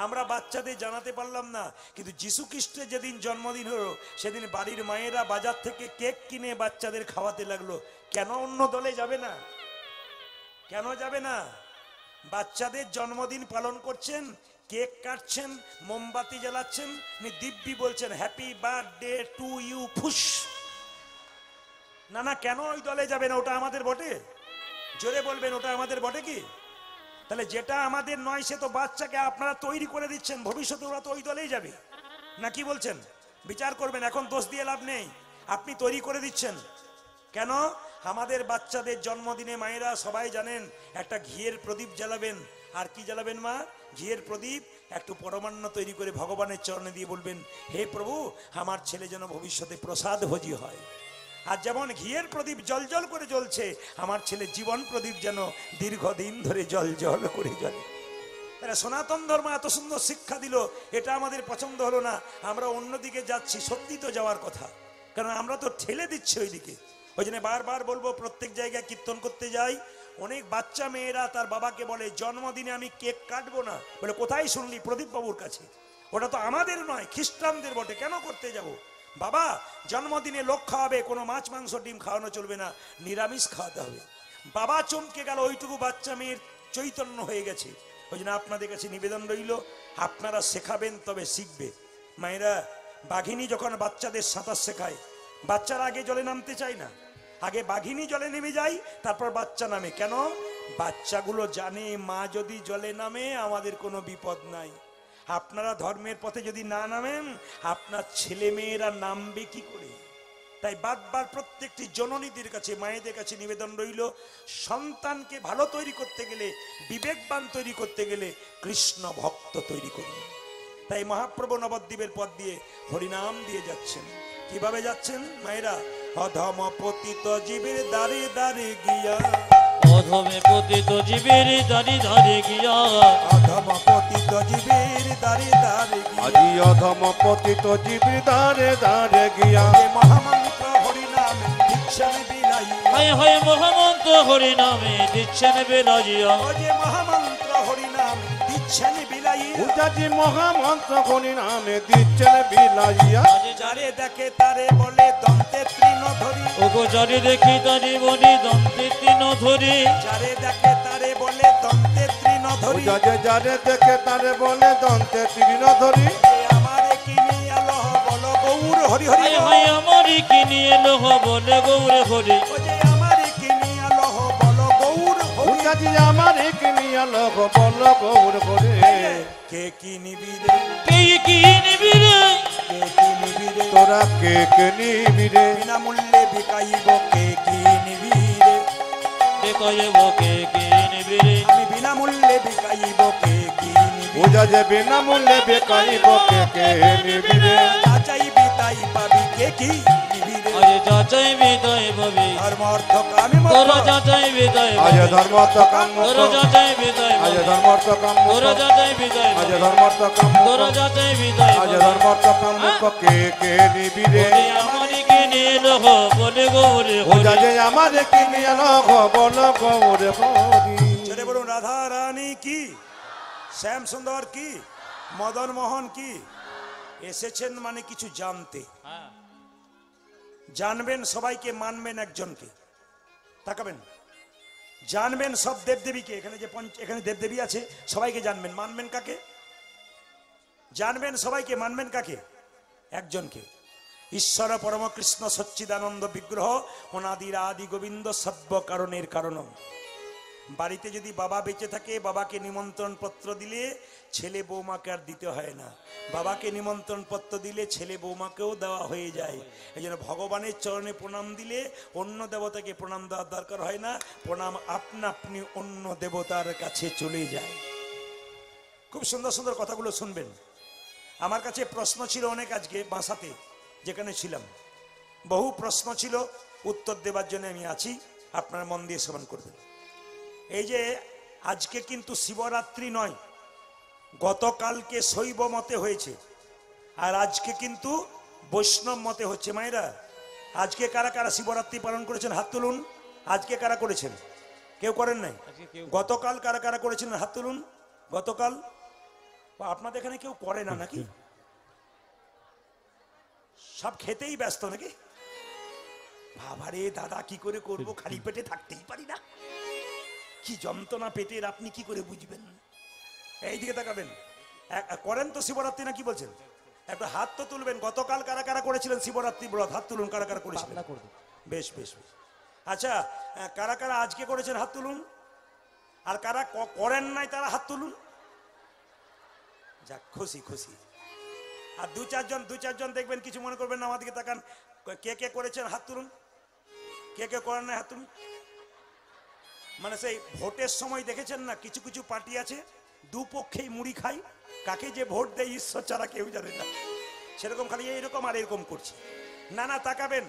আমরা বাচ্চাদের জানাতে পারলাম না, কিন্তু যীশু খ্রিস্টের যেদিন জন্মদিন হলো সেদিন বাড়ির মায়েরা বাজার থেকে কেক কিনে বাচ্চাদের খাওয়াতে লাগলো। কেন অন্য দলে যাবে না? কেন যাবে না? বাচ্চাদের জন্মদিন পালন করছেন, কেক কাটছেন, মোমবাতি জ্বালাচ্ছেন, দিব্যি বলছেন হ্যাপি বার্থডে টু ইউ ফুস। না না, কেন ওই দলে যাবে না? ওটা আমাদের বটে? জোরে বলবেন, ওটা আমাদের বটে কি? তাহলে যেটা আমাদের নয় সে তো বাচ্চাকে আপনারা তৈরি করে দিচ্ছেন, ভবিষ্যতে ওরা তো ওই দলেই যাবে না। কি বলছেন? বিচার করবেন, এখন দোষ দিয়ে লাভ নেই, আপনি তৈরি করে দিচ্ছেন। কেন? আমাদের বাচ্চাদের জন্মদিনে মায়েরা সবাই জানেন একটা ঘিয়ের প্রদীপ জ্বালাবেন। আর কি জ্বালাবেন মা? ঘিয়ের প্রদীপ, একটু পরমান্ন তৈরি করে ভগবানের চরণে দিয়ে বলবেন, হে প্রভু আমার ছেলে যেন ভবিষ্যতে প্রসাদ ভোজী হয়। আর যেমন ঘিয়ের প্রদীপ জল জল করে জ্বলছে, আমার ছেলে জীবন প্রদীপ যেন দীর্ঘদিন ধরে জল জল করে জ্বলে। সনাতন ধর্ম এত সুন্দর শিক্ষা দিল, এটা আমাদের পছন্দ হলো না, আমরা অন্যদিকে যাচ্ছি। সত্যি তো যাওয়ার কথা, কারণ আমরা তো ঠেলে দিচ্ছি ওইদিকে। ওই জন্য বারবার বলবো, প্রত্যেক জায়গায় কীর্তন করতে যাই, অনেক বাচ্চা মেয়েরা তার বাবাকে বলে জন্মদিনে আমি কেক কাটবো না। বলে কোথায় শুনলি? প্রদীপ বাবুর কাছে। ওটা তো আমাদের নয়, খ্রিস্টানদের বটে, কেন করতে যাব? বাবা জন্মদিনে লোক খাওয়াবে, কোনো মাছ মাংস ডিম খাওয়ানো চলবে না, নিরামিষ খাওয়াতে হবে। বাবা চমকে গেল, ওইটুকু বাচ্চা মেয়ের চৈতন্য হয়ে গেছে। ওই জন্য আপনাদের কাছে নিবেদন রইল, আপনারা শেখাবেন তবে শিখবে। মায়েরা, বাঘিনী যখন বাচ্চাদের সাঁতার শেখায়, বাচ্চারা আগে জলে নামতে চায় না, আগে বাঘিনী জলে নেমে যায়, তারপর বাচ্চা নামে। কেন? বাচ্চাগুলো জানে মা যদি জলে নামে আমাদের কোনো বিপদ নাই। আপনারা ধর্মের পথে যদি না নামেন, আপনার ছেলে মেয়েরা নামবে কি করে? তাই বারবার প্রত্যেকটি জননীদের কাছে, মায়েদের কাছে নিবেদন রইল, সন্তানকে ভালো তৈরি করতে গেলে, বিবেকবান তৈরি করতে গেলে কৃষ্ণ ভক্ত তৈরি করুন। তাই মহাপ্রভু নবদ্বীপের পথ দিয়ে হরিনাম দিয়ে যাচ্ছেন। কিভাবে যাচ্ছেন মায়েরা? অধম পতিত জীবের দ্বারে দ্বারে গিয়া, অধমে পতিত জীবের দ্বারে দ্বারে গিয়া, অধম পতিত জীবের দ্বারে দ্বারে গিয়া, আজি অধম পতিত জীবের দ্বারে দ্বারে গিয়া, মহামন্ত্র হরিনাম দিচ্ছেন বিলাইয়া, হায় হায় মহামন্ত্র হরি নামে দিচ্ছেন বেলাজিয়া, ও যে মহামন্ত্র হরিনাম দিচ্ছেন বিলাইয়া, উজাজি মহামন্ত্র হরি নামে দিচ্ছেন বিলাইয়া, যারে দেখে তারে বলে দন্তে তৃণ ধরি, ওগো যারে দেখি তারে বলি দন্তে তৃণ ধরি, যারে দেখে তারে বলে দন্তে তৃণ ধরি, উজাজে যারে দেখে তারে বলে দন্তে তৃণ ধরি, আমারে কিনে আলো বল গৌর হরি হরি, হায় হায় আমারই কিনি এলো বলে গৌরে হরি, ও যে আমারে কিনে আলো বল গৌর হরি, উজাজি আমার এক নিয়া লোক বল গৌর করে, কে কি নিবি রে, কে কি নিবি রে, কে কি নিবি রে, তোরা কে কে নিবি রে, বিনামূল্যে বিকাইব কে কি নিবি রে, দেখাইব কে কি নিবি রে, আমি বিনামূল্যে বিকাইব কে কি নিবি, উজাজে বিনামূল্যে বেকাইব কে কে নিবি রে, যা চাইবি তাই পাবি কে কি নিবি রে, আজ যা চাইবি তাই পাবি, ধর্ম অর্থ কামে তোরা মোক্ষ, যা চাইবি তাই আজ পাবি, ধর্মর্থ কাম তোরা যা চাইবি তাই আজ পাবি, ধর্মর্থ কাম তোরা যা চাইবি তাই আজ পাবি, ধর্মর্থ কাম তোরা যা চাইবি তাই আজ পাবি, ধর্মর্থ কাম কে কে নিবি রে, ওরে আমারই কিনে এলো বলে গৌরে হরি, উজাজে আমার কি নিয়া লোক বল গৌর হরি, জোরে বলুন রাধা রানী কি, শ্যাম সুন্দর কি, মদন মোহন কি। এসেছেন মানে কিছু জানতে, হ্যাঁ, জানবেন সবাইকে, মানবেন একজনকে। তাকাবেন, জানবেন সব দেবদেবীকে, এখানে যে এখানে দেবদেবী আছে সবাইকে জানবেন, মানবেন কাকে? জানবেন সবাইকে, মানবেন কাকে? একজনকে, ঈশ্বর পরম কৃষ্ণ সচ্চিদানন্দ বিগ্রহ অনাদির আদি গোবিন্দ সর্ব কারণের কারণম। বাড়িতে যদি বাবা বেঁচে থাকে, বাবাকে নিমন্ত্রণ পত্র দিলে ছেলে বৌমাকে আর দিতে হয় না, বাবাকে নিমন্ত্রণ পত্র দিলে ছেলে বৌমাকেও দেওয়া হয়ে যায়। এই জন্য ভগবানের চরণে প্রণাম দিলে অন্য দেবতাকে প্রণাম দেওয়ার দরকার হয় না, প্রণাম আপনা আপনি অন্য দেবতার কাছে চলে যায়। খুব সুন্দর সুন্দর কথাগুলো শুনবেন। আমার কাছে প্রশ্ন ছিল অনেক, আজকে বাসাতে যেখানে ছিলাম বহু প্রশ্ন ছিল, উত্তর দেবার জন্য আমি আছি, আপনারা মন দিয়ে শ্রবণ করবেন। এই যে আজকে কিন্তু শিবরাত্রি নয়, গতকালকে শৈব মতে হয়েছে, আর আজকে কিন্তু বৈষ্ণব মতে হচ্ছে। মায়েরা, আজকে কারা কারা শিবরাত্রি পালন করেছেন হাত তুলুন। আজকে কারা করেছেন? কেউ করেন নাই? গতকাল কারা কারা করেছিলেন হাত তুলুন। গতকাল আপনাদের এখানে কেউ করে না নাকি? সব খেতেই ব্যস্ত নাকি? বাবারে দাদা, কি করে করব, খালি পেটে থাকতেই পারি না। কি যন্ত্রণা পেটের, আপনি কি করে বুঝবেন? এইদিকে তাকাবেন। করেন তো শিবরাত্রি না কি বলছেন? একটা হাত তো তুলবেন। গতকাল কারা কারা করেছিলেন শিবরাত্রি ব্রত? হাত তুলুন কারা কারা করেছিলেন। বেশ বেশ বেশ। আচ্ছা, কারা কারা আজকে করেছেন হাত তুলুন। আর কারা করেন নাই তারা হাত তুলুন। যাক, খুশি খুশি। আর দু চারজন দেখবেন, কিছু মনে করবেন না, আমাদেরকে তাকান। কে কে করেছেন হাত তুলুন। কে কে করেন নাই হাত তুলুন। মানে সেই ভোটের সময় দেখেছেন না, কিছু কিছু পার্টি আছে দুপক্ষেই মুড়ি খায়, কাকে যে ভোট দেয় ঈশ্বর ছাড়া কেউ জানে না। সেরকম খালি এইরকম আর এরকম করছে। না না, তাকাবেন।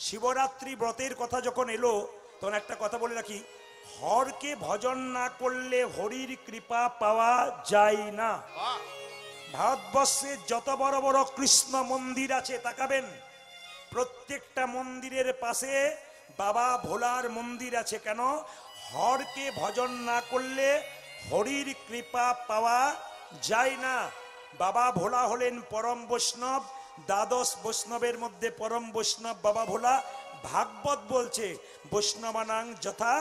শিবরাত্রি ব্রতের কথা যখন এলো, তখন একটা কথা বলে রাখি, হরকে ভজন না করলে হরির কৃপা পাওয়া যায় না। ভারতবর্ষে যত বড় বড় কৃষ্ণ মন্দির আছে তাকাবেন, প্রত্যেকটা মন্দিরের পাশে বাবা ভোলার মন্দির আছে। কেন? হরকে ভজন না করলে হরির কৃপা পাওয়া যায় না। বাবা ভোলা হলেন পরম বৈষ্ণব, দ্বাদশ বৈষ্ণবের মধ্যে পরম বৈষ্ণব বাবা ভোলা। ভাগবত বলছে বৈষ্ণবানাং যথা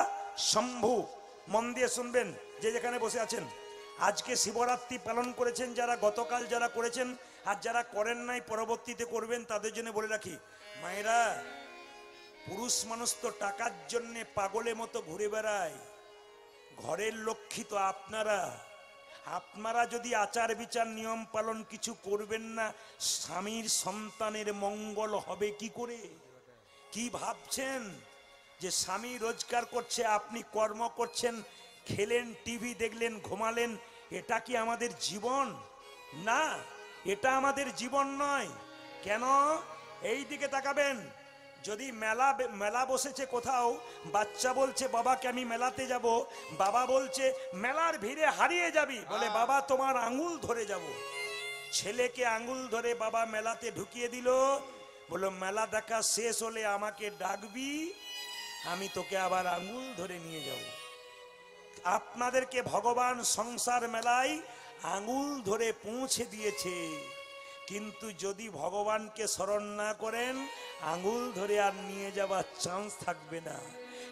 শম্ভু। মন দিয়ে শুনবেন, যে যেখানে বসে আছেন। আজকে শিবরাত্রি পালন করেছেন যারা, গতকাল যারা করেছেন, আর যারা করেন নাই পরবর্তীতে করবেন, তাদের জন্য বলে রাখি, মায়েরা, পুরুষ মানুষ তো টাকার জন্য পাগলের মতো ঘুরে বেড়ায়। ঘরের লক্ষ্মী তো আপনারা। আপনারা যদি আচার বিচার নিয়ম পালন কিছু করবেন না, স্বামীর সন্তানের মঙ্গল হবে কি করে? কি ভাবছেন যে স্বামী রোজগার করছে, আপনি কর্ম করছেন, খেলেন, টিভি দেখলেন, ঘুমালেন, এটা কি আমাদের জীবন? না, এটা আমাদের জীবন নয়। কেন? এই দিকে তাকাবেন। যদি মেলা বসেছে কোথাও, বাচ্চা বলছে বাবাকে আমি মেলাতে যাব, বাবা বলছে মেলার ভিড়ে হারিয়ে যাবি, বলে বাবা তোমার আঙুল ধরে যাব। ছেলেকে আঙুল ধরে বাবা মেলাতে ঢুকিয়ে দিল, বলল মেলা দেখা শেষ হলে আমাকে ডাকবি, আমি তোকে আবার আঙুল ধরে নিয়ে যাব। আপনাদেরকে ভগবান সংসার মেলায় আঙুল ধরে পৌঁছে দিয়েছে, কিন্তু যদি ভগবানকে স্মরণ না করেন, আঙুল ধরে আর নিয়ে যাবার চান্স থাকবে না।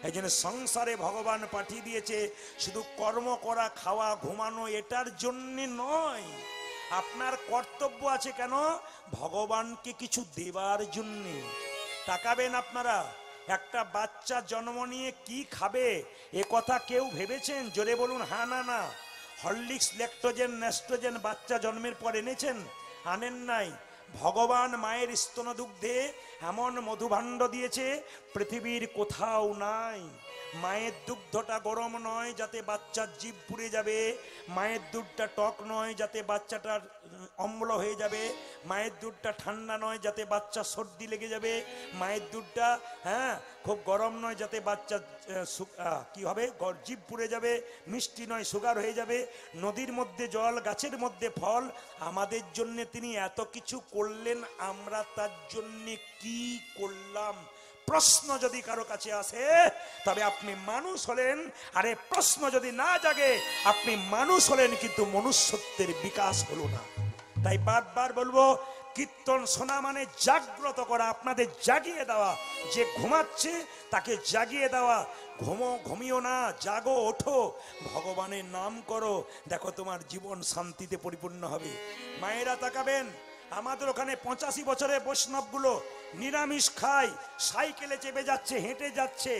এই জন্য সংসারে ভগবান পাঠিয়ে দিয়েছে শুধু কর্ম করা, খাওয়া, ঘুমানো, এটার জন্য নয়। আপনার কর্তব্য আছে কেন? ভগবানকে কিছু দেবার জন্য। তাকাবেন আপনারা, একটা বাচ্চা জন্ম নিয়ে কি খাবে এ কথা কেউ ভেবেছেন? জোরে বলুন হ্যাঁ না না। হরলিক্স, ল্যাকটোজেন, নেস্ট্রোজেন বাচ্চা জন্মের পর এনেছেন? আনেন নাই। ভগবান মায়ের স্তনদুগ্ধে এমন মধুভাণ্ড দিয়েছে পৃথিবীর কোথাও নাই। মায়ের দুগ্ধটা গরম নয় যাতে বাচ্চার জিভ পুড়ে যাবে, মায়ের দুধটা টক নয় যাতে বাচ্চাটার অম্ল হয়ে যাবে, মায়ের দুধটা ঠান্ডা নয় যাতে বাচ্চা সর্দি লেগে যাবে, মায়ের দুধটা খুব গরম নয় যাতে বাচ্চা কি হবে, জিভ পুড়ে যাবে, মিষ্টি নয় সুগার হয়ে যাবে। নদীর মধ্যে জল, গাছের মধ্যে ফল, আমাদের জন্য তিনি এত কিছু করলেন, আমরা তার জন্য কি করলাম? প্রশ্ন যদি কারো কাছে আসে তবে আপনি মানুষ হলেন, আরে প্রশ্ন যদি না জাগে আপনি মানুষ হলেন কিন্তু মনুষ্যত্বের বিকাশ হলো না। তাই বারবার বলবো, কীর্তন শোনা মানে জাগ্রত করা, আপনাদের জাগিয়ে দেওয়া। যে ঘুমাচ্ছে তাকে জাগিয়ে দেওয়া। ঘুমিও না, জাগো, ওঠো, ভগবানের নাম করো, দেখো তোমার জীবন শান্তিতে পরিপূর্ণ হবে। মায়েরা তাকাবেন, আমাদের ওখানে 85 বছরের বৈষ্ণবগুলো নিরামিষ খায়, সাইকেলে চেপে যাচ্ছে, হেঁটে যাচ্ছে।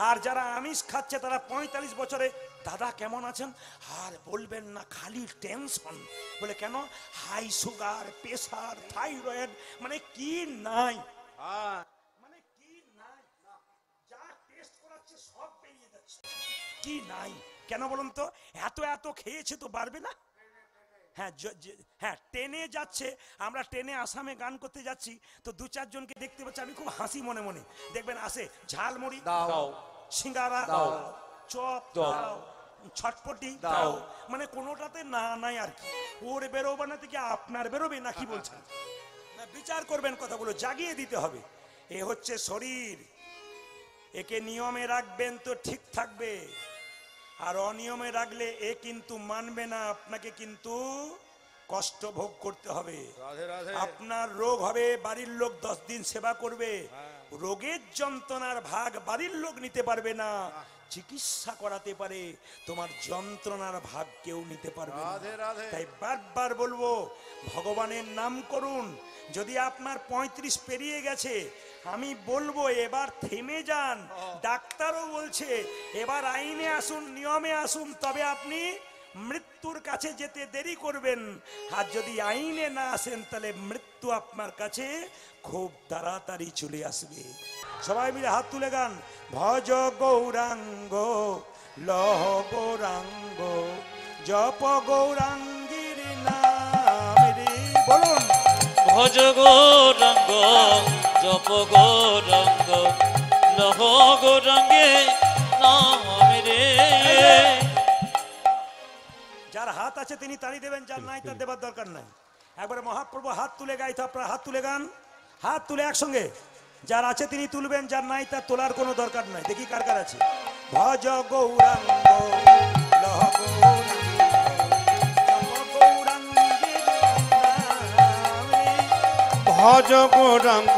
আর যারা আমিষ খাচ্ছে তারা 45 বছরে, দাদা কেমন আছেন? আর বলবেন না, খালি টেনশন। বলে কেন? হাই সুগার, প্রেসার, থাইরয়েড, মানে কি নাই, মানে কি নাই, যা টেস্ট করাচ্ছে সব বেরিয়ে যাচ্ছে। কি নাই কেন বলুন তো? এত এত খেয়েছে তো বাড়বে না? হ্যাঁ, ট্রেনে যাচ্ছে, আমরা ট্রেনে আসামে গান করতে যাচ্ছি, তো দু চারজনকে দেখতে পাচ্ছি, আমি খুব হাসি মনে মনে। দেখবেন আসে ঝালমুড়ি দাও, সিঙ্গারা দাও, চপ দাও, ছটপটি দাও, মানে কোনোটাতে না নাই আর কি। ওর বেরোবে না থেকে আপনার বেরোবে নাকি বলছেন? বিচার করবেন, কথাগুলো জাগিয়ে দিতে হবে। এ হচ্ছে শরীর, একে নিয়মে রাখবেন তো ঠিক থাকবে, আর অনিয়মে রাখলে এ কিন্তু মানবে না, আপনাকে কিন্তু কষ্ট ভোগ করতে হবে। রাধে রাধে। আপনার রোগ হবে, বাড়ির লোক 10 দিন সেবা করবে, রোগের যন্ত্রণার ভাগ বাড়ির লোক নিতে পারবে না। চিকিৎসা করাতে পারে, তোমার যন্ত্রণার ভাগ কেউ নিতে পারবে না। রাধে রাধে। তাই বারবার বলবো, ভগবানের নাম করুন। যদি আপনার 35 পেরিয়ে গেছে, আমি বলবো এবার থেমে যান। ডাক্তারও বলছে এবার আইনে আসুন, নিয়মে আসুন, তবে আপনি মৃত্যুর কাছে যেতে দেরি করবেন। আর যদি আইনে না আসেন, তাহলে মৃত্যু আপনার কাছে খুব তাড়াতাড়ি চলে আসবে। সবাই মিলে হাত তুলে গান, ভজ গৌরাঙ্গ লহ গৌরাঙ্গ জপ গৌরাঙ্গীর নাম রে। বলুন, ভজ গৌরাঙ্গ জপ গৌরাঙ্গ লহ গৌরাঙ্গে নাম রে। যার হাত আছে তিনি তালি দেবেন, যার নাই তার দেবার দরকার নাই। একবারে মহাপ্রভু হাত তুলে গাইতে, আপনারা হাত তুলে গান, হাত তুলে একসঙ্গে। যার আছে তিনি তুলবেন, যার নাই তার তোলার কোনো দরকার নাই। দেখি কার কার আছে। ভজ গৌরাঙ্গ লহ গৌরাঙ্গ জপ গৌরাঙ্গীর নাম রে। ভজ গৌরাঙ্গ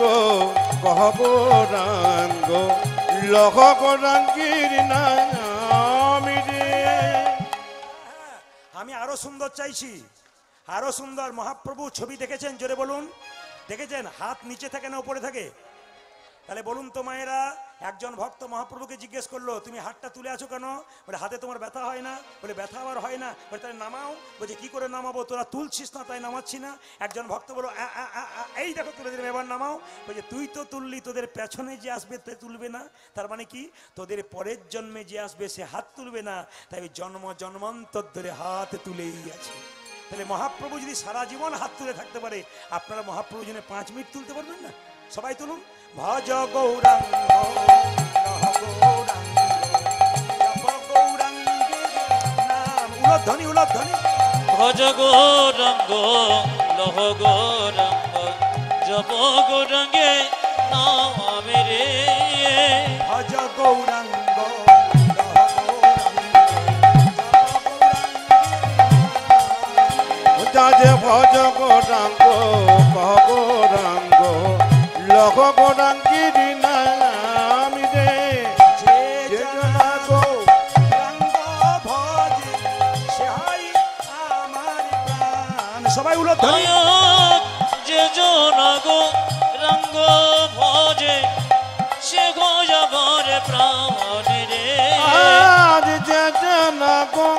কহ গৌরাঙ্গ লহ গৌরাঙ্গীর নাম রে। আমি আরো সুন্দর চাইছি, আরো সুন্দর। মহাপ্রভু ছবি দেখেছেন? জোরে বলুন, দেখেছেন? হাত নিচে থাকে না উপরে থাকে? তাহলে বলুন তো মায়েরা, একজন ভক্ত মহাপ্রভুকে জিজ্ঞেস করলো, তুমি হাতটা তুলে আছো কেন? বলে হাতে তোমার ব্যথা হয় না? বলে ব্যথা আবার হয় না। বলে তাহলে নামাও। বলছে কি করে নামাবো, তোরা তুলছিস না তাই নামাচ্ছি না। একজন ভক্ত বলো, এই দেখো তুলে দিলাম, এবার নামাও। বলছে তুই তো তুললি, তোদের পেছনে যে আসবে তে তুলবে না। তার মানে কি, তোদের পরের জন্মে যে আসবে সে হাত তুলবে না। তাই জন্ম জন্মান্তর ধরে হাত তুলেই আছে। তাহলে মহাপ্রভু যদি সারা জীবন হাত তুলে থাকতে পারে, আপনারা মহাপ্রভু জন্য 5 মিনিট তুলতে পারবেন না? সবাই তুলুন, ভজ গৌরাঙ্গ লহ গৌরাঙ্গ জপ গৌরাঙ্গীর নাম। উলধ্বনি, উলধ্বনি। ভজ গৌরাঙ্গ লহ গৌরাঙ্গ জপ গৌরাঙ্গে নাম রে। ভজ গৌরাঙ্গ লহ গৌরাঙ্গ জপ গৌরাঙ্গীর যাজে ভজ গৌরাঙ্গ কহ গৌরাঙ্গ লহ গৌরাঙ্গীর নাম রে। যে যে জনা জনা গো গৌরাঙ্গ ভজে, সে হয় আমার প্রাণ। সবাই উলধ্বনি। যে জনাগো রঙ্গ ভজে সে গজবর প্রাণ রে। আজ যে জনা গো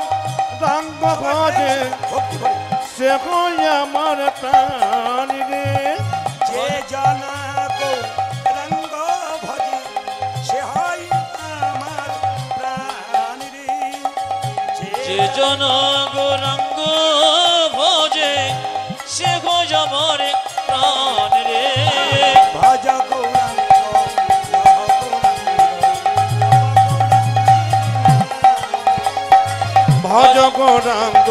রঙ্গ ভজে ভক্তি করে। সে হই আমার প্রাণ রে। যে জানা গৌরাঙ্গ ভজে, সে হয় আমার প্রাণ রে। যে জনাগো রঙ্গ ভজে সে গজবর প্রাণ রে। ভজ গৌরাঙ্গ লহ গৌরাঙ্গ ভজ গৌরাঙ্গ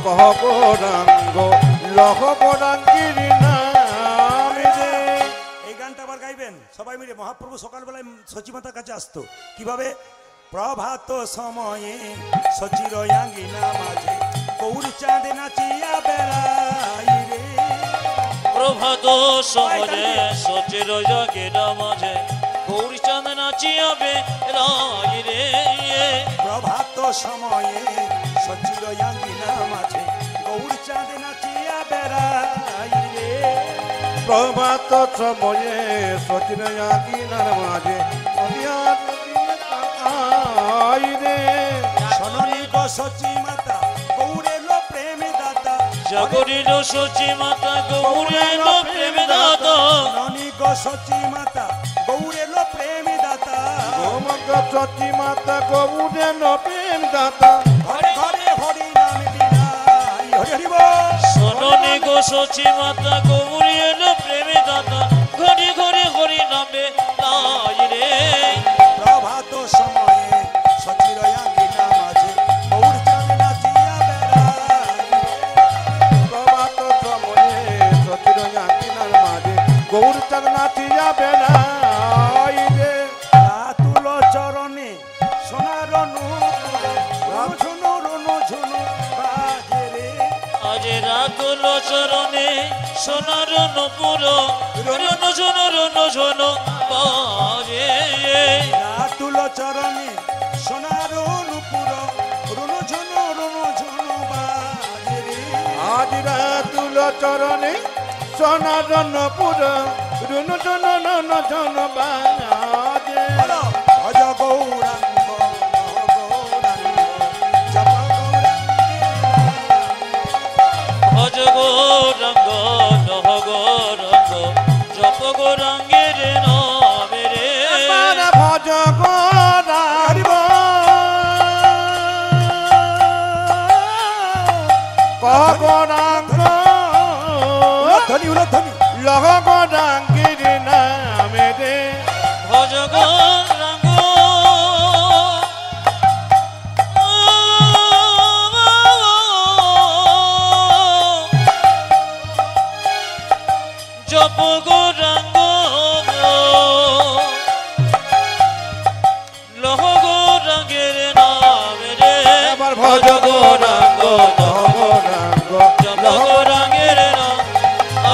কহ গৌরাঙ্গ লহ গৌরাঙ্গীর নাম রে। এই গানটা আবার গাইবেন সবাই মিলে। মহাপ্রভু সকালবেলায় সচিমাতার কাছে আসতো কিভাবে? প্রভাত সময়ে সচির আঙ্গিনা মাঝে গৌর চাঁদ নাচিয়া বেড়াই রে। প্রভাত সমাজে সচের জগের মাঝে গৌরী চাঁদ নাচিয়াবে রাই রে। প্রভাত সময়ে সচির আঙ্গিনা মাঝে গৌর চাঁদ নাচিয়া বেড়াই রে। প্রভাত সময়ে সচিন আকিনার মাঝে আই রে। শোননি গো সচি মাতা গৌরের প্রেম দাতা। জগরিল সচি মাতা গৌরের প্রেম দাতা। শোননি গো সচি মাতা গৌরের প্রেম দাতা। গোমগ সচি মাতা গৌরের প্রেম দাতা। ঘরে ঘরে হরি নাম বিরাই। হরি হরি বল। শোননি গো সচি মাতা গৌরের প্রেম দাতা। ঘরে ঘরে হরি নামে লাই রে। প্রভাত সময়ে সচির আঙ্গিনা মাঝে গৌর চাঁদ নাচিয়া বেড়াই। প্রভাত সময়ে সচিন আকিনার মাঝে রাতুল চরণে সোনার নপুর রণ ঝন বাজে রাতুল চরণে সোনার নুপুর রুণ ঝন বাজে রে। আজ রাতুল চরণে সোনার পুর রুন জন জন বাজে। বলো, ভজ গৌরাঙ্গ জপ ভজ গৌরাঙ্গ লহ গৌরাঙ্গ জপ গৌরাঙ্গের নামে রে আমার ভজ গৌরাঙ্গ কহ গৌরাঙ্গ ধনী উলধ্বনি লহ গৌরাঙ্গের নামে রে। ভজ গৌরাঙ্গ জপ গৌরাঙ্গ লহ গৌরাঙ্গের নামে রে আমার ভজ গৌরাঙ্গ লহ গৌরাঙ্গ জপ গৌরাঙ্গের নাম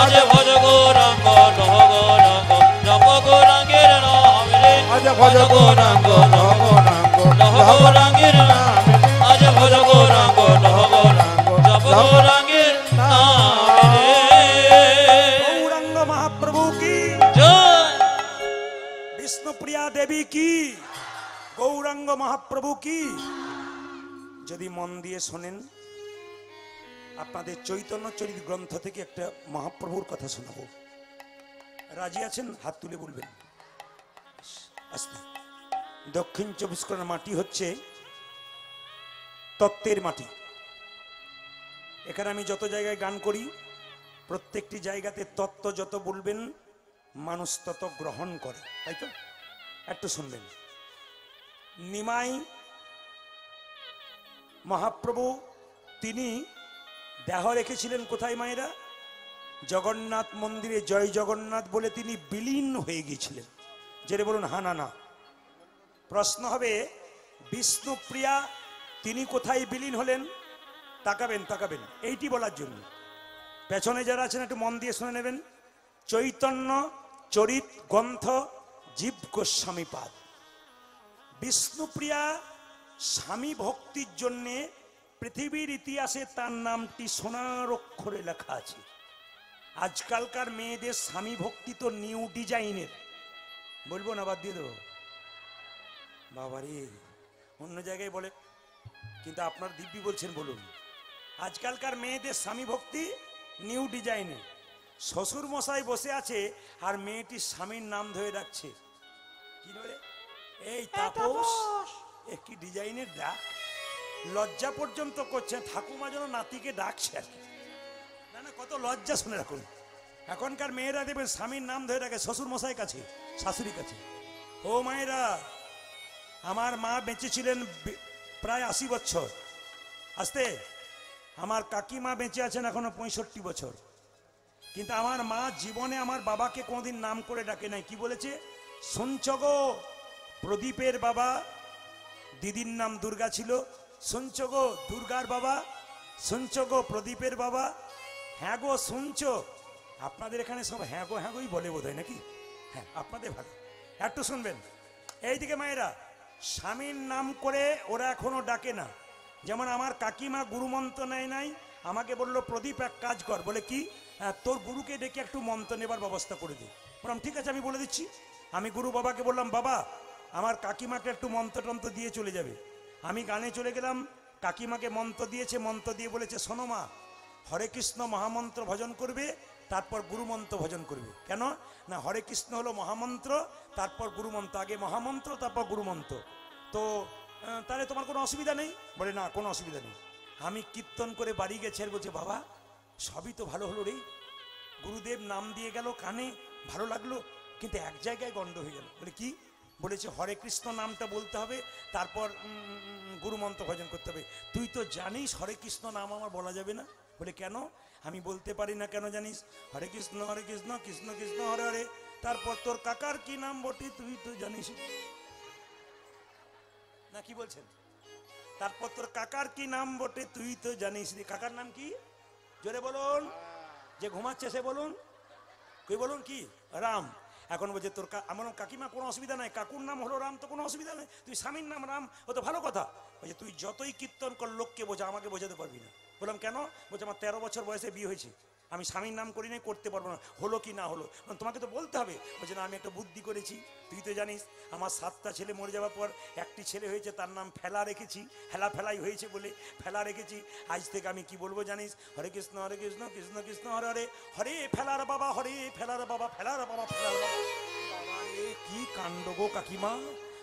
আজ ভজ গৌরাঙ্গ লহ গৌরাঙ্গ জপ গৌরাঙ্গের নাম রে আজ ভজ গৌরাঙ্গ লহ গৌরাঙ্গ লহ গৌরাঙ্গের নাম আজ ভজ গৌরাঙ্গ লহ গৌরাঙ্গ জপ গৌরাঙ্গের নাম রে গৌরাঙ্গ মহাপ্রভু কি, জয় বিষ্ণুপ্রিয়া দেবী কি, গৌরাঙ্গ মহাপ্রভু কি। যদি মন দিয়ে শোনেন, আপনাদের চৈতন্য চরিত গ্রন্থ থেকে একটা মহাপ্রভুর কথা শোনাবো। রাজি আছেন? হাত তুলে বলবেন। আস্তে। দক্ষিণ 24 পরগনার মাটি হচ্ছে তত্ত্বের মাটি। এখানে আমি যত জায়গায় গান করি, প্রত্যেকটি জায়গাতে তত্ত্ব যত বলবেন মানুষ তত গ্রহণ করে, তাই তো? একটু শুনবেন। নিমাই মহাপ্রভু তিনি দেহ রেখেছিলেন কোথায় মায়েরা? জগন্নাথ মন্দিরে জয় জগন্নাথ বলে তিনি বিলীন হয়ে গিয়েছিলেন। যেটা বলুন হা না না। প্রশ্ন হবে, বিষ্ণুপ্রিয়া তিনি কোথায় বিলীন হলেন? তাকাবেন তাকাবেন এইটি বলার জন্য। পেছনে যারা আছেন একটু মন দিয়ে শুনে নেবেন। চৈতন্য চরিত গ্রন্থ জীব গোস্বামী পাদ। বিষ্ণুপ্রিয়া স্বামী ভক্তির জন্যে পৃথিবীর ইতিহাসে তার নামটি সোনার অক্ষরে লেখা আছে। আজকালকার মেয়েদের স্বামী ভক্তি তো নিউ ডিজাইনের, বলবো না বাদ দিয়ে দেবো? বাবারে, অন্য জায়গায় বলে, কিন্তু আপনার দিব্যি বলছেন, বলুন। আজকালকার মেয়েদের স্বামী ভক্তি নিউ ডিজাইনে। শ্বশুর মশাই বসে আছে আর মেয়েটির স্বামীর নাম ধরে রাখছে, কি বলে? এই তাপস। কি ডিজাইনের ডাক, লজ্জা পর্যন্ত করছে। ঠাকুমা যেন নাতিকে ডাকছে আর কি। না না, কত লজ্জা, শুনে রাখুন। এখনকার মেয়েরা দেবেন স্বামীর নাম ধরে রাখে শ্বশুর মশাই কাছে, শাশুড়ি কাছে। ও মায়েরা, আমার মা বেঁচে ছিলেন প্রায় 80 বছর। আসতে আমার কাকিমা বেঁচে আছেন এখনো 65 বছর। কিন্তু আমার মা জীবনে আমার বাবাকে কোনোদিন নাম করে ডাকে নাই। কি বলেছে? শুনছ গো প্রদীপের বাবা, দিদির নাম দুর্গা ছিল। শুনছ গো দুর্গার বাবা, শুনছ গো প্রদীপের বাবা। হ্যাঁ গো শুনছ। আপনাদের এখানে সব হ্যাঁ গোই বলে বোধ হয় নাকি? হ্যাঁ, আপনাদের ভালো। একটু শুনবেন। এইদিকে মায়েরা, স্বামীর নাম করে ওরা এখনো ডাকে না। যেমন আমার কাকিমা গুরুমন্ত্র নেয় নাই, আমাকে বললো প্রদীপ এক কাজ কর। বলে কি? তোর গুরুকে ডেকে একটু মন্ত্র নেবার ব্যবস্থা করে দিই। বললাম ঠিক আছে, আমি বলে দিচ্ছি। আমি গুরু বাবাকে বললাম, বাবা আমার কাকিমাকে একটু মন্ত্র টন্ত্র দিয়ে চলে যাবে। আমি গানে চলে গেলাম, কাকিমাকে মন্ত্র দিয়েছে। মন্ত্র দিয়ে বলেছে, শোনো মা, হরে কৃষ্ণ মহামন্ত্র ভজন করবে, তারপর গুরুমন্ত্র ভজন করবে। কেন না, হরে কৃষ্ণ হলো মহামন্ত্র, তারপর গুরুমন্ত্র। আগে মহামন্ত্র, তারপর গুরুমন্ত্র। তো তাহলে তোমার কোনো অসুবিধা নেই? বলে না, কোনো অসুবিধা নেই। আমি কীর্তন করে বাড়ি গেছি আর বলছে, বাবা সবই তো ভালো হলো রে, গুরুদেব নাম দিয়ে গেল কানে, ভালো লাগলো, কিন্তু এক জায়গায় গন্ড হয়ে গেল। বলে কি? বলেছে হরে কৃষ্ণ নামটা বলতে হবে, তারপর গুরুমন্ত্র ভজন করতে হবে। তুই তো জানিস হরে কৃষ্ণ নাম আমার বলা যাবে না। বলে কেন? আমি বলতে পারি না। কেন জানিস? হরে কৃষ্ণ কৃষ্ণ কৃষ্ণ হরে হরে, তারপর তোর কাকার কি নাম বটে তুই তো জানিস না। কি বলছেন? তারপর তোর কাকার কি নাম বটে তুই তো জানিস। কাকার নাম কি? জোরে বলুন, যে ঘুমাচ্ছে সে বলুন, কই বলুন কি রাম। এখন বলছে তোর আমার কাকিমা কোনো অসুবিধা নাই, কাকুর নাম হলো রাম তো কোনো অসুবিধা নেই, তুই স্বামীর নাম রাম, ও তো ভালো কথা। বলছে তুই যতই কীর্তন কর লোককে বোঝা, আমাকে বোঝাতে পারবি না। বললাম কেন? বলছে আমার 13 বছর বয়সে বিয়ে হয়েছে, আমি স্বামীর নাম করি নাই, করতে পারবো না, হলো কি না হলো তোমাকে তো বলতে হবে। বলছে না আমি একটা বুদ্ধি করেছি, তুই তো জানিস আমার 7টা ছেলে মরে যাওয়ার পর একটি ছেলে হয়েছে, তার নাম ফেলা রেখেছি, ফেলাই হয়েছে বলে ফেলা রেখেছি। আজ থেকে আমি কি বলবো জানিস? হরে কৃষ্ণ কৃষ্ণ কৃষ্ণ হরে হরে, হরে ফেলার বাবা, হরে ফেলার বাবা, ফেলার বাবা, ফেলার বাবা। বাবা রে কি কাণ্ড গো কাকিমা,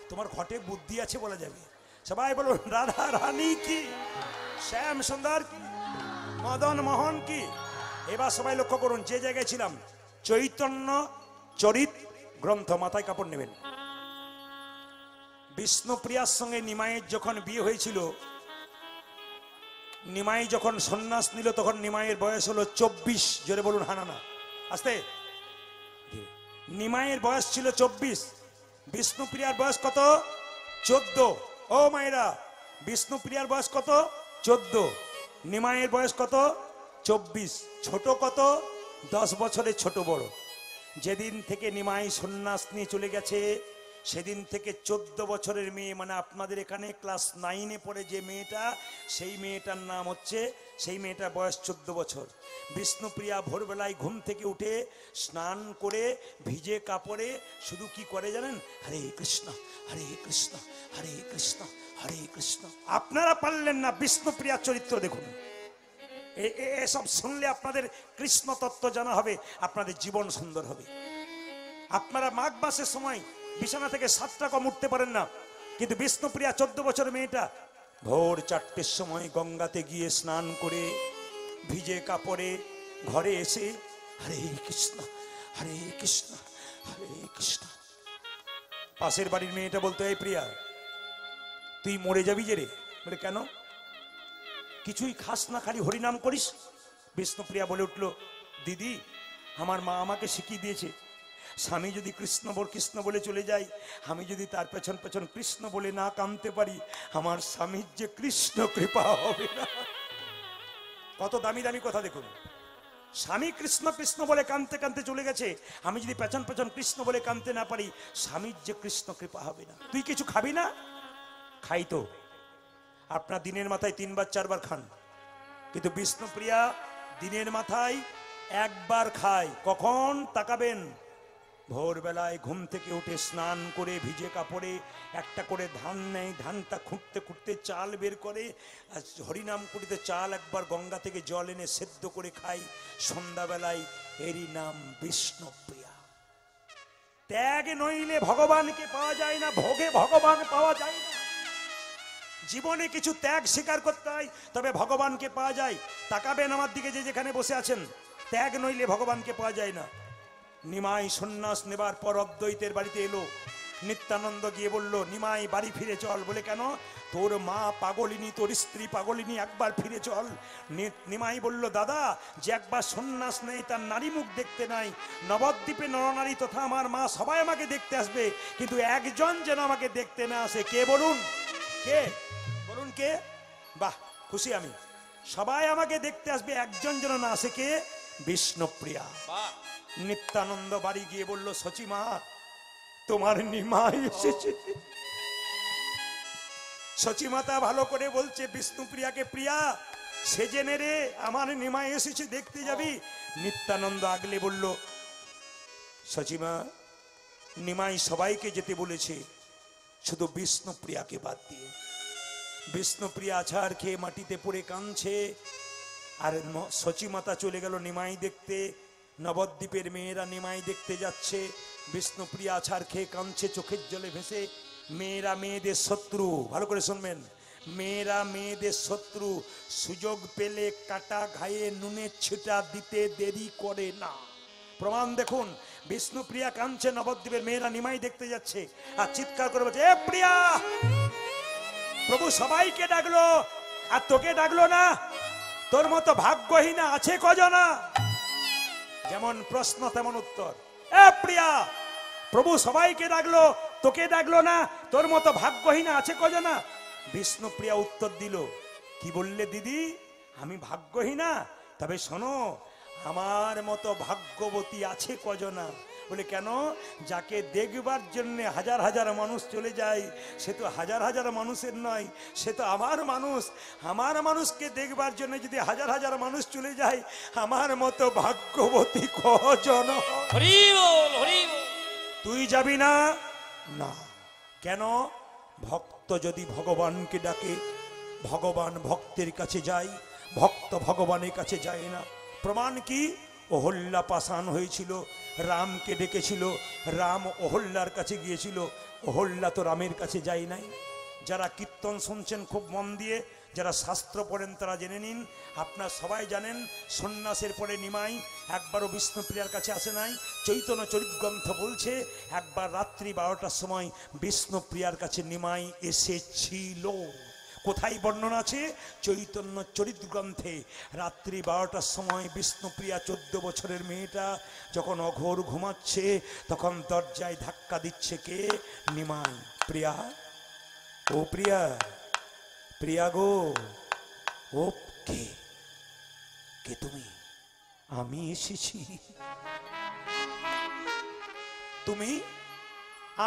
তোমার ঘটে বুদ্ধি আছে বলা যাবে। সবাই বলো রাধা রানী কি, শ্যাম সুন্দর কি, মদন মোহন কি। এবার সবাই লক্ষ্য করুন, যে জায়গায় ছিলাম, চৈতন্য চরিত গ্রন্থ, মাথায় কাপড় নেবেন। বিষ্ণুপ্রিয়ার সঙ্গে নিমাইয়ের যখন বিয়ে হয়েছিল, নিমাই যখন সন্ন্যাস নিল তখন নিমাইয়ের বয়স হলো 24। জোরে বলুন হানা না আস্তে। নিমাইয়ের বয়স ছিল 24, বিষ্ণুপ্রিয়ার বয়স কত? 14। ও মায়েরা, বিষ্ণুপ্রিয়ার বয়স কত? 14, নিমাইয়ের বয়স কত? 24। ছোট কত? 10 বছরের ছোট বড়। যেদিন থেকে নিমাই সন্ন্যাস নিয়ে চলে গেছে সেদিন থেকে 14 বছরের মেয়ে, মানে আপনাদের এখানে ক্লাস 9-এ পড়ে যে মেয়েটা, সেই মেয়েটার নাম হচ্ছে, সেই মেয়েটার বয়স 14 বছর। বিষ্ণুপ্রিয়া ভোরবেলায় ঘুম থেকে উঠে স্নান করে ভিজে কাপড়ে শুধু কি করে জানেন? হরে কৃষ্ণ হরে কৃষ্ণ হরে কৃষ্ণ হরে কৃষ্ণ। আপনারা পারলেন না, বিষ্ণুপ্রিয়ার চরিত্র দেখুন। এসব শুনলে আপনাদের কৃষ্ণ তত্ত্ব জানা হবে, আপনাদের জীবন সুন্দর হবে। আপনারা মাঘ মাসের সময় বিছানা থেকে 7টা কম উঠতে পারেন না, কিন্তু বিষ্ণুপ্রিয়া 14 বছরের মেয়েটা ভোর 4টের সময় গঙ্গাতে গিয়ে স্নান করে ভিজে কাপড়ে ঘরে এসে হরে কৃষ্ণ হরে কৃষ্ণ হরে কৃষ্ণ। পাশের বাড়ির মেয়েটা বলতো, এই প্রিয়া তুই মরে যাবি যে রে। বলে কেন? কিছুই খাস না, খালি হরিনাম করিস। বিষ্ণুপ্রিয়া বলে উঠলো, দিদি আমার মা আমাকে শিখিয়ে দিয়েছে, স্বামী যদি কৃষ্ণ বলে চলে যায়, আমি যদি তার পেছন পেছন কৃষ্ণ বলে না কাঁদতে পারি, আমার স্বামীর যে কৃষ্ণ কৃপা হবে না। কত দামি দামি কথা দেখুন। স্বামী কৃষ্ণ কৃষ্ণ বলে কাঁদতে কাঁদতে চলে গেছে, আমি যদি পেছন পেছন কৃষ্ণ বলে কাঁদতে না পারি, স্বামীর যে কৃষ্ণ কৃপা হবে না। তুই কিছু খাবি না? খাই তো, আপনার দিনের মাথায় 3 বার 4 বার খান, কিন্তু বিষ্ণুপ্রিয়া দিনের মাথায় 1 বার খায়। কখন? তাকাবেন, ভোরবেলায় ঘুম থেকে উঠে স্নান করে ভিজে কাপড়ে একটা করে ধান নেয়, ধানটা খুঁটতে খুঁটতে চাল বের করে, আর হরিনাম করিতে চাল একবার গঙ্গা থেকে জল এনে সেদ্ধ করে খাই সন্ধ্যাবেলায়। এরই নাম বিষ্ণুপ্রিয়া। ত্যাগ নইলে ভগবানকে পাওয়া যায় না, ভোগে ভগবান পাওয়া যায় না। জীবনে কিছু ত্যাগ স্বীকার করতে হয়, তবে ভগবানকে পাওয়া যায়। তাকাবেন আমার দিকে, যে যেখানে বসে আছেন, ত্যাগ নইলে ভগবানকে পাওয়া যায় না। নিমাই সন্ন্যাস নেবার পর অদ্বৈতের বাড়িতে এলো। নিত্যানন্দ গিয়ে বলল, নিমাই বাড়ি ফিরে চল। বলে কেন? তোর মা পাগলিনী, তোর স্ত্রী পাগলিনী, একবার ফিরে চল। নিমাই বলল, দাদা যে একবার সন্ন্যাস নেই তার নারী মুখ দেখতে নাই। নবদ্বীপে নরনারী তথা আমার মা সবাই আমাকে দেখতে আসবে, কিন্তু একজন যেন আমাকে দেখতে না আসে। কে বলুন? কে বলুন? কে? বাহ, খুশি আমি। সবাই আমাকে দেখতে আসবে, একজন যেন না আসে। কে? বিষ্ণুপ্রিয়া। নিত্যানন্দ বাড়ি গিয়ে বলল, সচিমা তোমার নিমাই এসেছে। সচিমাতা ভালো করে বলছে বিষ্ণুপ্রিয়াকে, প্রিয়া সেজে নে রে, আমার নিমাই এসেছে, দেখতে যাবি? নিত্যানন্দ আগলে বলল, সচিমা নিমাই সবাইকে যেতে বলেছে, শুধু বিষ্ণুপ্রিয়াকে বাদ দিয়ে। বিষ্ণুপ্রিয়া আছাড় খেয়ে মাটিতে পড়ে কাঁদছে, আর সচিমাতা চলে গেল নিমাই দেখতে। নবদ্বীপের মেয়েরা নিমাই দেখতে যাচ্ছে, বিষ্ণুপ্রিয়া আছাড় খেয়ে কাঁদছে চোখের জলে ভেসে। মেয়েরা মেয়েদের শত্রু, ভালো করে শুনবেন, মেয়েরা মেয়েদের শত্রু, সুযোগ পেলে কাটা ঘায়ে নুনের ছিটা দিতে দেরি করে না। প্রমাণ দেখুন, বিষ্ণুপ্রিয়া কাঁদছে, নবদ্বীপের মেয়েরা নিমাই দেখতে যাচ্ছে, আর চিৎকার করে বলছে, এ প্রিয়া, প্রভু সবাইকে ডাকলো আর তোকে ডাকলো না? তোর মতো ভাগ্যহীনা আছে কজনা? যেমন প্রশ্ন তেমন উত্তর। এ প্রিয়া, প্রভু সবাইকে ডাকলো, তোকে ডাকলো না, তোর মতো ভাগ্যহীনা আছে কজনা? বিষ্ণুপ্রিয়া উত্তর দিল, কি বললে দিদি? আমি ভাগ্যহীনা? তবে শোনো, আমার মতো ভাগ্যবতী আছে কজনা? বলে কেন? যাকে দেখবার জন্য হাজার হাজার মানুষ চলে যায়, সে তো হাজার হাজার মানুষের নয়, সে তো আমার মানুষ। আমার মানুষকে দেখবার জন্য যদি হাজার হাজার মানুষ চলে যায়, আমার মতো ভাগ্যবতী কজন হয়? হরি বল, হরি বল। তুই যাবি না? না। কেন? ভক্ত যদি ভগবানকে ডাকে, ভগবান ভক্তের কাছে যায়, ভক্ত ভগবানের কাছে যায় না। প্রমাণ কি? অহল্যা পাষাণ হয়েছিল, রামকে ডেকেছিল, রাম অহল্যার কাছে গিয়েছিল, অহল্যা তো রামের কাছে যায় নাই। যারা কীর্তন শুনছেন খুব মন দিয়ে, যারা শাস্ত্র পড়েন তারা জেনে নিন। আপনারা সবাই জানেন সন্ন্যাসের পরে নিমাই একবারও বিষ্ণুপ্রিয়ার কাছে আসে নাই। চৈতন্য চরিত গ্রন্থ বলছে একবার রাত্রি 12টার সময় বিষ্ণুপ্রিয়ার কাছে নিমাই এসেছিল। কোথায় বর্ণনা আছে? চৈতন্য চরিত গ্রন্থে। রাত্রি 12টার সময় বিষ্ণুপ্রিয়া 14 বছরের মেয়েটা যখন অঘোর ঘুমাচ্ছে, তখন দরজায় ধাক্কা দিচ্ছে কে? নিমাই। প্রিয়া, ও প্রিয়া, প্রিয়া গো। ও কে? কে তুমি? আমি এসেছি। তুমি?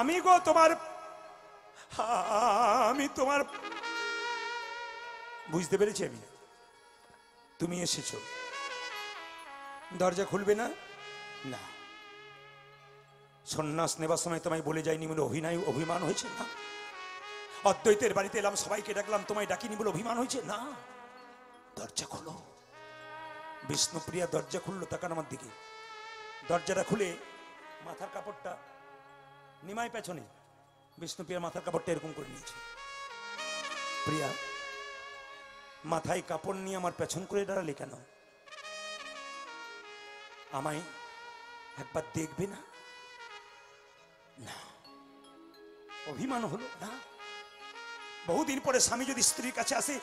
আমি গো তোমার, আমি তোমার, বুঝতে পেরেছি আমি। তুমি এসেছো, দরজা খুলবে না? না। সন্ন্যাস নেবার সময় তোমায় বলে যায়নি বলে অভিমান হয়েছে? না। অদ্বৈতের বাড়িতে এলাম, সবাইকে ডাকলাম, তোমায় ডাকিনি বলে অভিমান হয়েছে? না। দরজা খোলো। বিষ্ণুপ্রিয়া দরজা খুললো, তাকান আমার দিকে। দরজাটা খুলে মাথার কাপড়টা, নিমাই পেছনে, বিষ্ণুপ্রিয়ার মাথার কাপড়টা এরকম করে নিয়েছে। প্রিয়া, মাথায় কাপড় নিয়ে আমার পেছন করে দাঁড়ালে কেন? আমায় একবার দেখবে না? না। অভিমান হলো? না। বহুদিন পরে স্বামী যদি স্ত্রীর কাছে আসে,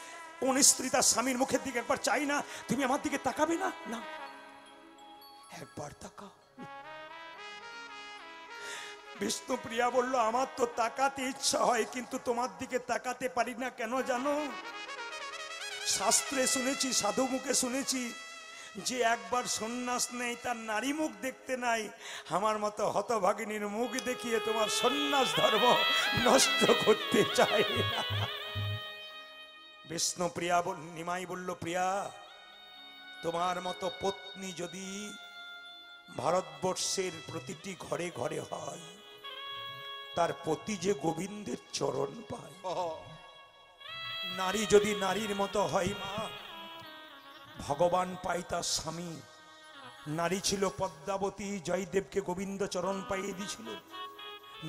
কোন স্ত্রী তার স্বামীর মুখের দিকে একবার চাই না? তুমি আমার দিকে তাকাবে না? না। একবার তাকাও। বিষ্ণুপ্রিয়া বলল, আমার তো তাকাতে ইচ্ছা হয়, কিন্তু তোমার দিকে তাকাতে পারি না। কেন জানো? শাস্ত্রে শুনেছি, সাধু মুখে শুনেছি, যে একবার সন্ন্যাস নেই তার নারী মুখ দেখতে নাই। আমার মতো হতভাগিনীর মুখ দেখিয়ে তোমার সন্ন্যাস ধর্ম নষ্ট করতে চাই না। বিষ্ণুপ্রিয়া নিমাই বলল, প্রিয়া, তোমার মতো পত্নী যদি ভারতবর্ষের প্রতিটি ঘরে ঘরে হয়, তার পতি যে গোবিন্দের চরণ পায়। নারী যদি নারীর মতো হয় মা, ভগবান পায় তার স্বামী। নারী ছিল পদ্মাবতী, জয়দেবকে গোবিন্দ চরণ পাইয়ে দিয়েছিল।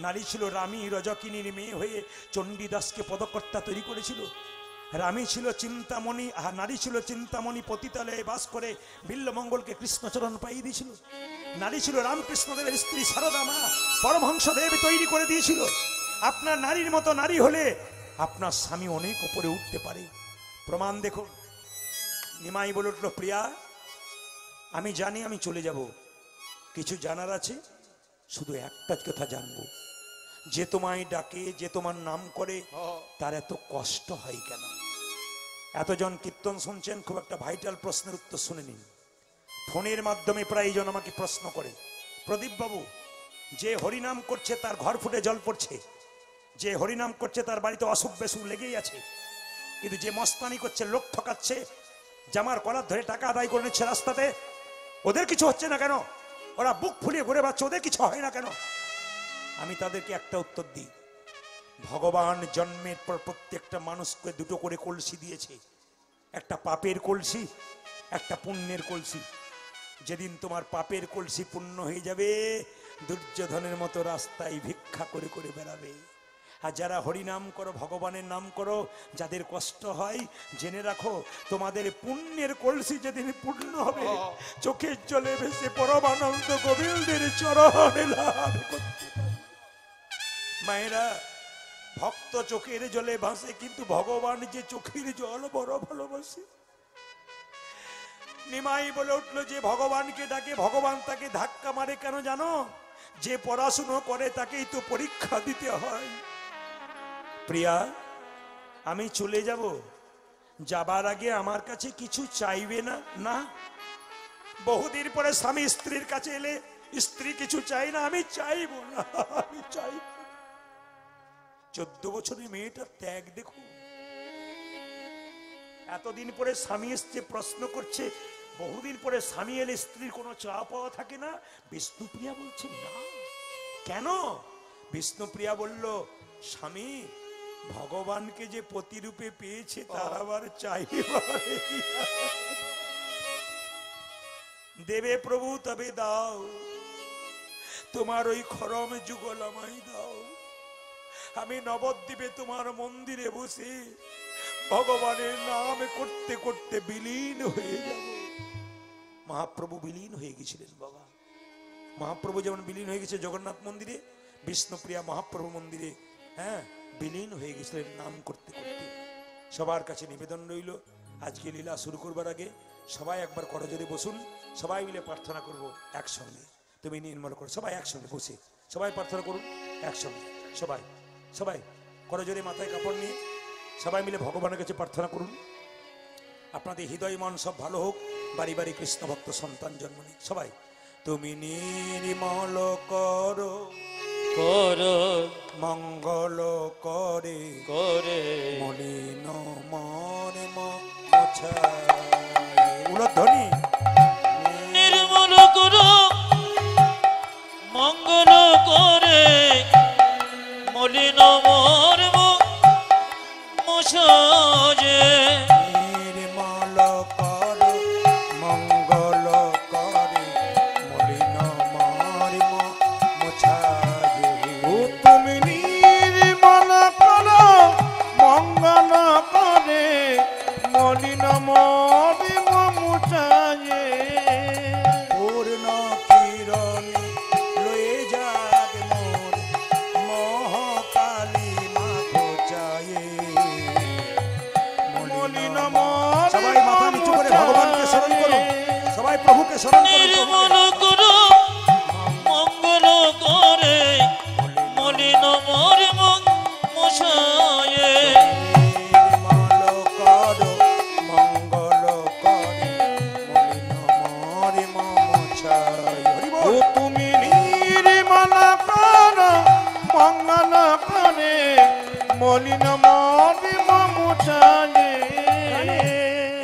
নারী ছিল রামী, রজকিনীর মেয়ে হয়ে চণ্ডীদাসকে পদকর্তা তৈরি করেছিল। রামী ছিল চিন্তামণি, নারী ছিল চিন্তামণি, পতিতালয়ে বাস করে বিল্লমঙ্গলকে কৃষ্ণচরণ পাইয়ে দিয়েছিল। নারী ছিল রামকৃষ্ণদেবের স্ত্রী সারদা মা, পরমহংসদেব তৈরি করে দিয়েছিল। আপনার নারীর মতো নারী হলে আপনার স্বামী অনেক উপরে উঠতে পারে। প্রমাণ দেখুন। নিমাই বলে উঠল, প্রিয়া, আমি জানি আমি চলে যাব, কিছু জানার আছে। শুধু একটা কথা জানবো, যে তোমায় ডাকে, যে তোমার নাম করে, তার এত কষ্ট হয় কেন? এতজন কীর্তন শুনছেন, খুব একটা ভাইটাল প্রশ্নের উত্তর শুনে নিন। ফোনের মাধ্যমে প্রায় জন আমাকে প্রশ্ন করে, প্রদীপ বাবু, যে হরিনাম করছে তার ঘর ফুটে জল পড়ছে, যে হরিনাম করছে তার বাড়িতে অসুখ বেসুখ লেগেই আছে, কিন্তু যে মস্তানি করছে, লোক ঠকাচ্ছে, জামার কলার ধরে টাকা আদায় করে নিচ্ছে রাস্তাতে, ওদের কিছু হচ্ছে না কেন? ওরা বুক ফুলিয়ে ঘুরে বেড়াচ্ছে, ওদের কিছু হয় না কেন? আমি তাদেরকে একটা উত্তর দিই, ভগবান জন্মের পর প্রত্যেকটা মানুষকে দুটো করে কলসি দিয়েছে, একটা পাপের কলসি, একটা পুণ্যের কলসি। যেদিন তোমার পাপের কলসি পূর্ণ হয়ে যাবে, দুর্যোধনের মতো রাস্তায় ভিক্ষা করে করে বেড়াবে। আর যারা হরিনাম করো, ভগবানের নাম করো, যাদের কষ্ট হয়, জেনে রাখো, তোমাদের পুণ্যের কলসি যেদিন পূর্ণ হবে, চোখের জলে ভেসে পরমানন্দ গোবিন্দের চরণে লাভ করতে পারবে। মায়েরা, ভক্ত চোখের জলে ভাসে, কিন্তু ভগবান যে চোখের জল বড় ভালোবাসে। নিমাই বলে উঠলো, যে ভগবানকে ডাকে ভগবান তাকে ধাক্কা মারে কেন জানো? যে পড়াশুনো করে তাকেই তো পরীক্ষা দিতে হয়। প্রিয়া, আমি চলে যাব, যাবার আগে আমার কাছে কিছু চাইবে না? না, বহুদিন পরে স্বামী স্ত্রীর কাছে এলে স্ত্রী কিছু চাই না, আমি চাইবো না, আমি চাই। 14 বছরের মেয়েটার ত্যাগ দেখুন। এতদিন পরে স্বামী এসছে, প্রশ্ন করছে, বহুদিন পরে স্বামী এলে স্ত্রীর কোনো চা পাওয়া থাকে না? বিষ্ণুপ্রিয়া বলছে না। কেন? বিষ্ণুপ্রিয়া বলল, স্বামী ভগবানকে যে প্রতিরূপে পেয়েছে তার আবার চাইবে? দেবে প্রভু তবে দাও, তোমার ওই খরম যুগল আমায় দাও। আমি নবদ্বীপে তোমার মন্দিরে বসে ভগবানের নাম করতে করতে বিলীন হয়ে যাব। মহাপ্রভু বিলীন হয়ে গেছিলেন বাবা। মহাপ্রভু যেমন বিলীন হয়ে গেছে জগন্নাথ মন্দিরে, বিষ্ণুপ্রিয়া মহাপ্রভু মন্দিরে বিলীন হয়ে গেছিলেন নাম করতে করতে। সবার কাছে নিবেদন রইল, আজকে লীলা শুরু করবার আগে সবাই একবার করজোড়ে বসুন, সবাই মিলে প্রার্থনা করব একসঙ্গে। তুমি নির্মল করো, সবাই একসঙ্গে বসে সবাই প্রার্থনা করুন একসঙ্গে। সবাই সবাই করজোড়ে মাথায় কাপড় নিয়ে সবাই মিলে ভগবানের কাছে প্রার্থনা করুন। আপনাদের হৃদয় মন সব ভালো হোক, বাড়ি বাড়ি কৃষ্ণ ভক্ত সন্তান জন্ম নিক। সবাই তুমি নির্মল করো করো মঙ্গল করে করে মলিন মন উলধ্বনি নির্মল করো মঙ্গল করে মলিন মর্ম মোছায়ে। নির্মল কর মঙ্গল করে মলিন মর্ম মোছায়ে। ও তুমি নির্মল করো মঙ্গল করে মলিন মর্ম মোছায়ে। পূর্ণ কিরণ লয়ে যাক মোর মহাকালী মাথো চায়ে। মলিন মর্ম সবাই মাথা নিচু করে ভগবানকে স্মরণ করুন, সবাই প্রভুকে স্মরণ করুন। নির্মল করো মঙ্গল করে মলিন মর্ম মোছায়ে। নির্মল কর মঙ্গল করে মলিন মর্ম মোছায়ে। হরি ও বল। তুমি নির্মল করো মঙ্গল করে মলিন মর্ম মোছায়ে।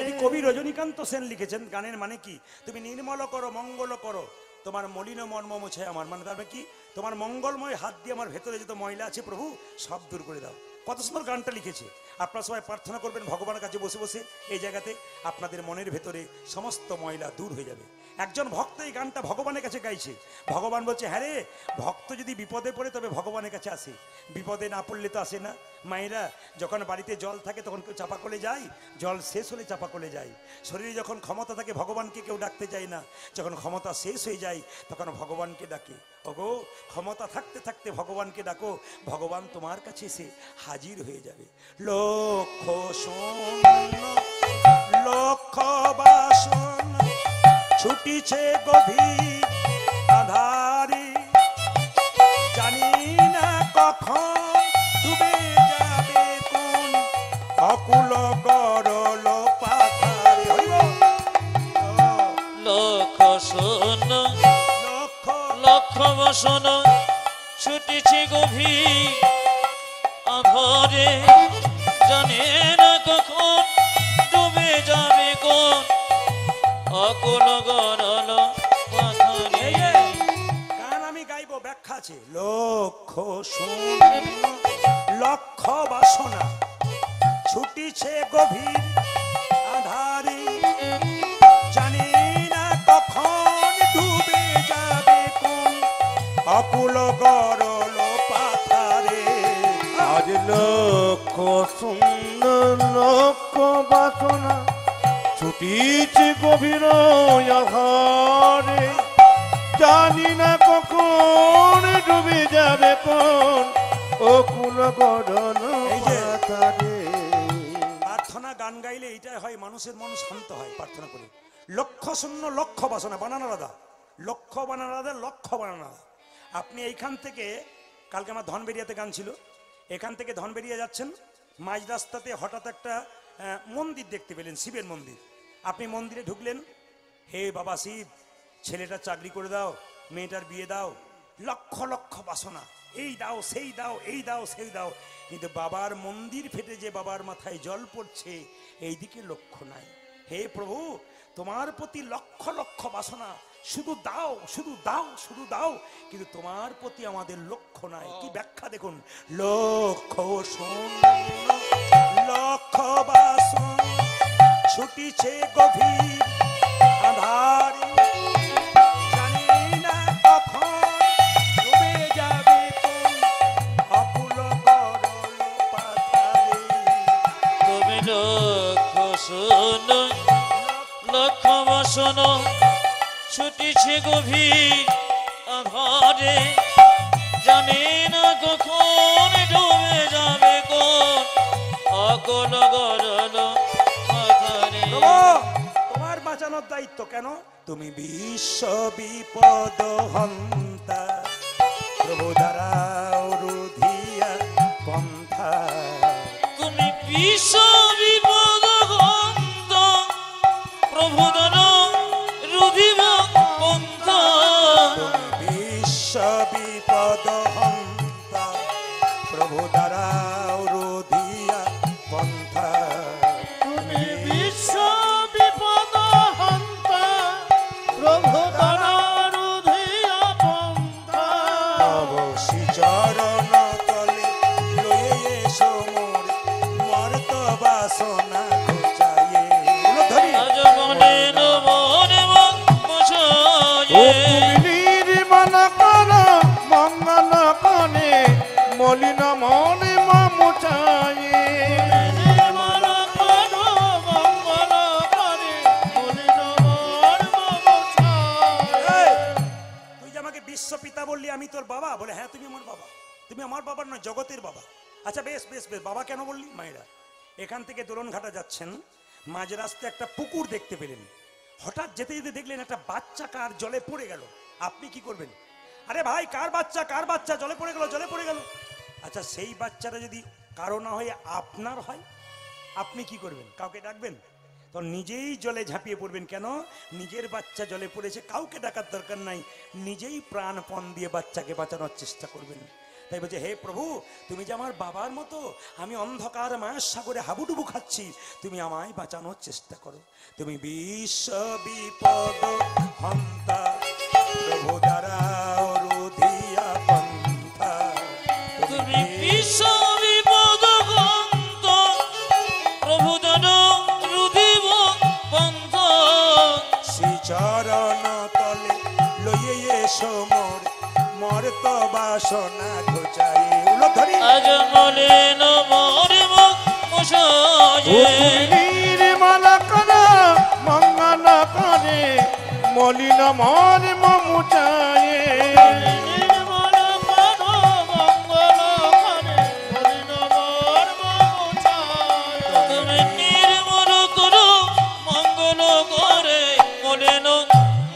এটি কবি রজনীকান্ত সেন লিখেছেন। গানের মানে কি? তুমি নির্মল করো মঙ্গল করো তোমার মলিন মর্ম মোছায় আমার। মানে তারপরে কি? তোমার মঙ্গলময় হাত দিয়ে আমার ভেতরে যত ময়লা আছে প্রভু সব দূর করে দাও। কত সুন্দর গানটা লিখেছে। আপনারা সবাই প্রার্থনা করবেন ভগবানের কাছে বসে বসে এই জায়গাতে, আপনাদের মনের ভেতরে সমস্ত ময়লা দূর হয়ে যাবে। একজন ভক্ত এই গানটা ভগবানের কাছে গাইছে। ভগবান বলছে, হ্যাঁ রে, ভক্ত যদি বিপদে পড়ে তবে ভগবানের কাছে আসে, বিপদে না পড়লে তো আসে না। মায়েরা যখন বাড়িতে জল থাকে তখন কেউ চাপা কলে যায়, জল শেষ হলে চাপা কলে যায়। শরীরে যখন ক্ষমতা থাকে ভগবানকে কেউ ডাকতে যায় না, যখন ক্ষমতা শেষ হয়ে যায় তখন ভগবানকে ডাকে। ওগো ক্ষমতা থাকতে থাকতে ভগবানকে ডাকো, ভগবান তোমার কাছে এসে হাজির হয়ে যাবে। লক্ষ শূন্য লক্ষ বাসন ছুটিছে গভীর আধারে, জানি না কখন ডুবে যাবে কোন অকুল গরল পাথারে। হরি বল। লক্ষ শূন্য লক্ষ লক্ষ বসন ছুটিছে গভীর আধারে, জানে না কখন ডুবে যাবে কোন অকুল গরল পাথারে। গান আমি গাইবো, ব্যাখ্যা আছে। লক্ষ শূন্য লক্ষ বাসনা ছুটিছে গভীর আধারে, জানি না কখন ডুবে যাবে কোন অকুল গরল পাথারে। আজ লক্ষ সুন্দর লক্ষ বাসনা ছুটিছে গভীর আধারে, জানি না কখন ডুবে যাবে কোন অকুল গরল এই যে পাথারে। প্রার্থনা গান গাইলে এইটাই হয়, মানুষের মন শান্ত হয় প্রার্থনা করে। লক্ষ শূন্য লক্ষ বাসনা, বানানো আলাদা, লক্ষ বানানো আলাদা, লক্ষ বানানো আলাদা। আপনি এইখান থেকে, কালকে আমার ধনবেরিয়াতে গান ছিল, এখান থেকে ধনবেরিয়া যাচ্ছেন, মাঝ রাস্তাতে হঠাৎ একটা মন্দির দেখতে পেলেন, শিবের মন্দির। আপনি মন্দিরে ঢুকলেন, হে বাবা শিব, ছেলেটার চাকরি করে দাও, মেয়েটার বিয়ে দাও, লক্ষ লক্ষ বাসনা, এই দাও সেই দাও, এই দাও সেই দাও। কিন্তু বাবার মন্দির ফেটে যে বাবার মাথায় জল পড়ছে, এই দিকে লক্ষ্য নাই। হে প্রভু, তোমার প্রতি লক্ষ লক্ষ বাসনা, শুধু দাও শুধু দাও শুধু দাও, কিন্তু তোমার প্রতি আমাদের লক্ষ্য নাই। কি ব্যাখ্যা দেখুন, লক্ষ শূন্য লক্ষ বাসন ছুটিছে গভীর আধারে, জানি না কখন ডুবে যাবে কোন অকুল গরল পাথারে। তুমি লক্ষ শোনো, লক্ষ বাসন ছুটিছে গভীর আধারে, জানি না কখন ডুবে যাবে কোন অকল গরল পাথারে। প্রভু, তোমার বাঁচানোর দায়িত্ব কেন? তুমি বিশ্ব বিপদ হন্তা, প্রভু দাঁড়াও রুধিয়া পন্থা। তুমি বিশ্ব বিপদ গন্ত, প্রভু দানো রুধিব পন্থা। তুমি বিশ্ব বিপদ হন্তা, প্রভু দাঁড়াও রুধিয়া পন্থা। তুমি বিশ্ব বিপদ হন্তা, প্রভু তারারুধিয়া পন্থা। অবশ্যই চরণ তলে লয়ে এসো মোর, মর্ত বাসনা ঘুচাইয়ে। ধ্বনি। আজ মনে মনে ও তুমি নির্মল কর মঙ্গল করে, মলিন মনে মম চাই। নির্মল কর মঙ্গল করে, মলিন মন মম চাই। এই, তুই যে আমাকে বিশ্ব পিতা বললি, আমি তোর বাবা? বলে হ্যাঁ, তুমি আমার বাবা। তুমি আমার বাবার নয়, জগতের বাবা। আচ্ছা বেশ বেশ বেশ, বাবা কেন বললি? মায়েরা, এখান থেকে দোলনঘাটা যাচ্ছেন, মাঝ রাস্তায় একটা পুকুর দেখতে পেলেন। হঠাৎ যেতে যেতে দেখলেন একটা বাচ্চা কার জলে পড়ে গেল। আপনি কি করবেন? আরে ভাই, কার বাচ্চা জলে পড়ে গেল, জলে পড়ে গেল। আচ্ছা, সেই বাচ্চাটা যদি কারো না হয়ে আপনার হয়, আপনি কি করবেন? কাউকে ডাকবেন? তো নিজেই জলে ঝাঁপিয়ে পড়বেন। কেন? নিজের বাচ্চা জলে পড়েছে, কাউকে ডাকার দরকার নাই, নিজেই প্রাণপণ দিয়ে বাচ্চাকে বাঁচানোর চেষ্টা করবেন। তাই বলছে, হে প্রভু, তুমি যে আমার বাবার মতো, আমি অন্ধকার মায়ের সাগরে হাবুডুবু খাচ্ছি, তুমি আমায় বাঁচানোর চেষ্টা করো। তুমি বিশ্ব বিপদ হন্তা, প্রভু দাঁড়াও রুধিয়া পন্থা। তুমি বিশ্ব বিপদ গন্ত, প্রভু দানো রুধিব পন্থা। শ্রী চরণ তলে লইয়ে এসো মোর, মর্ত বাসনা ঘুচাই। ধরি। আজ মনে মনে ও মশায়ে। তুমি নির্মল কর মঙ্গল করে, মলিন মন মম চাই। নির্মল কর মঙ্গল করে, মলিন মন মম চাই। তুমি নির্মল করো মঙ্গল করে, মনে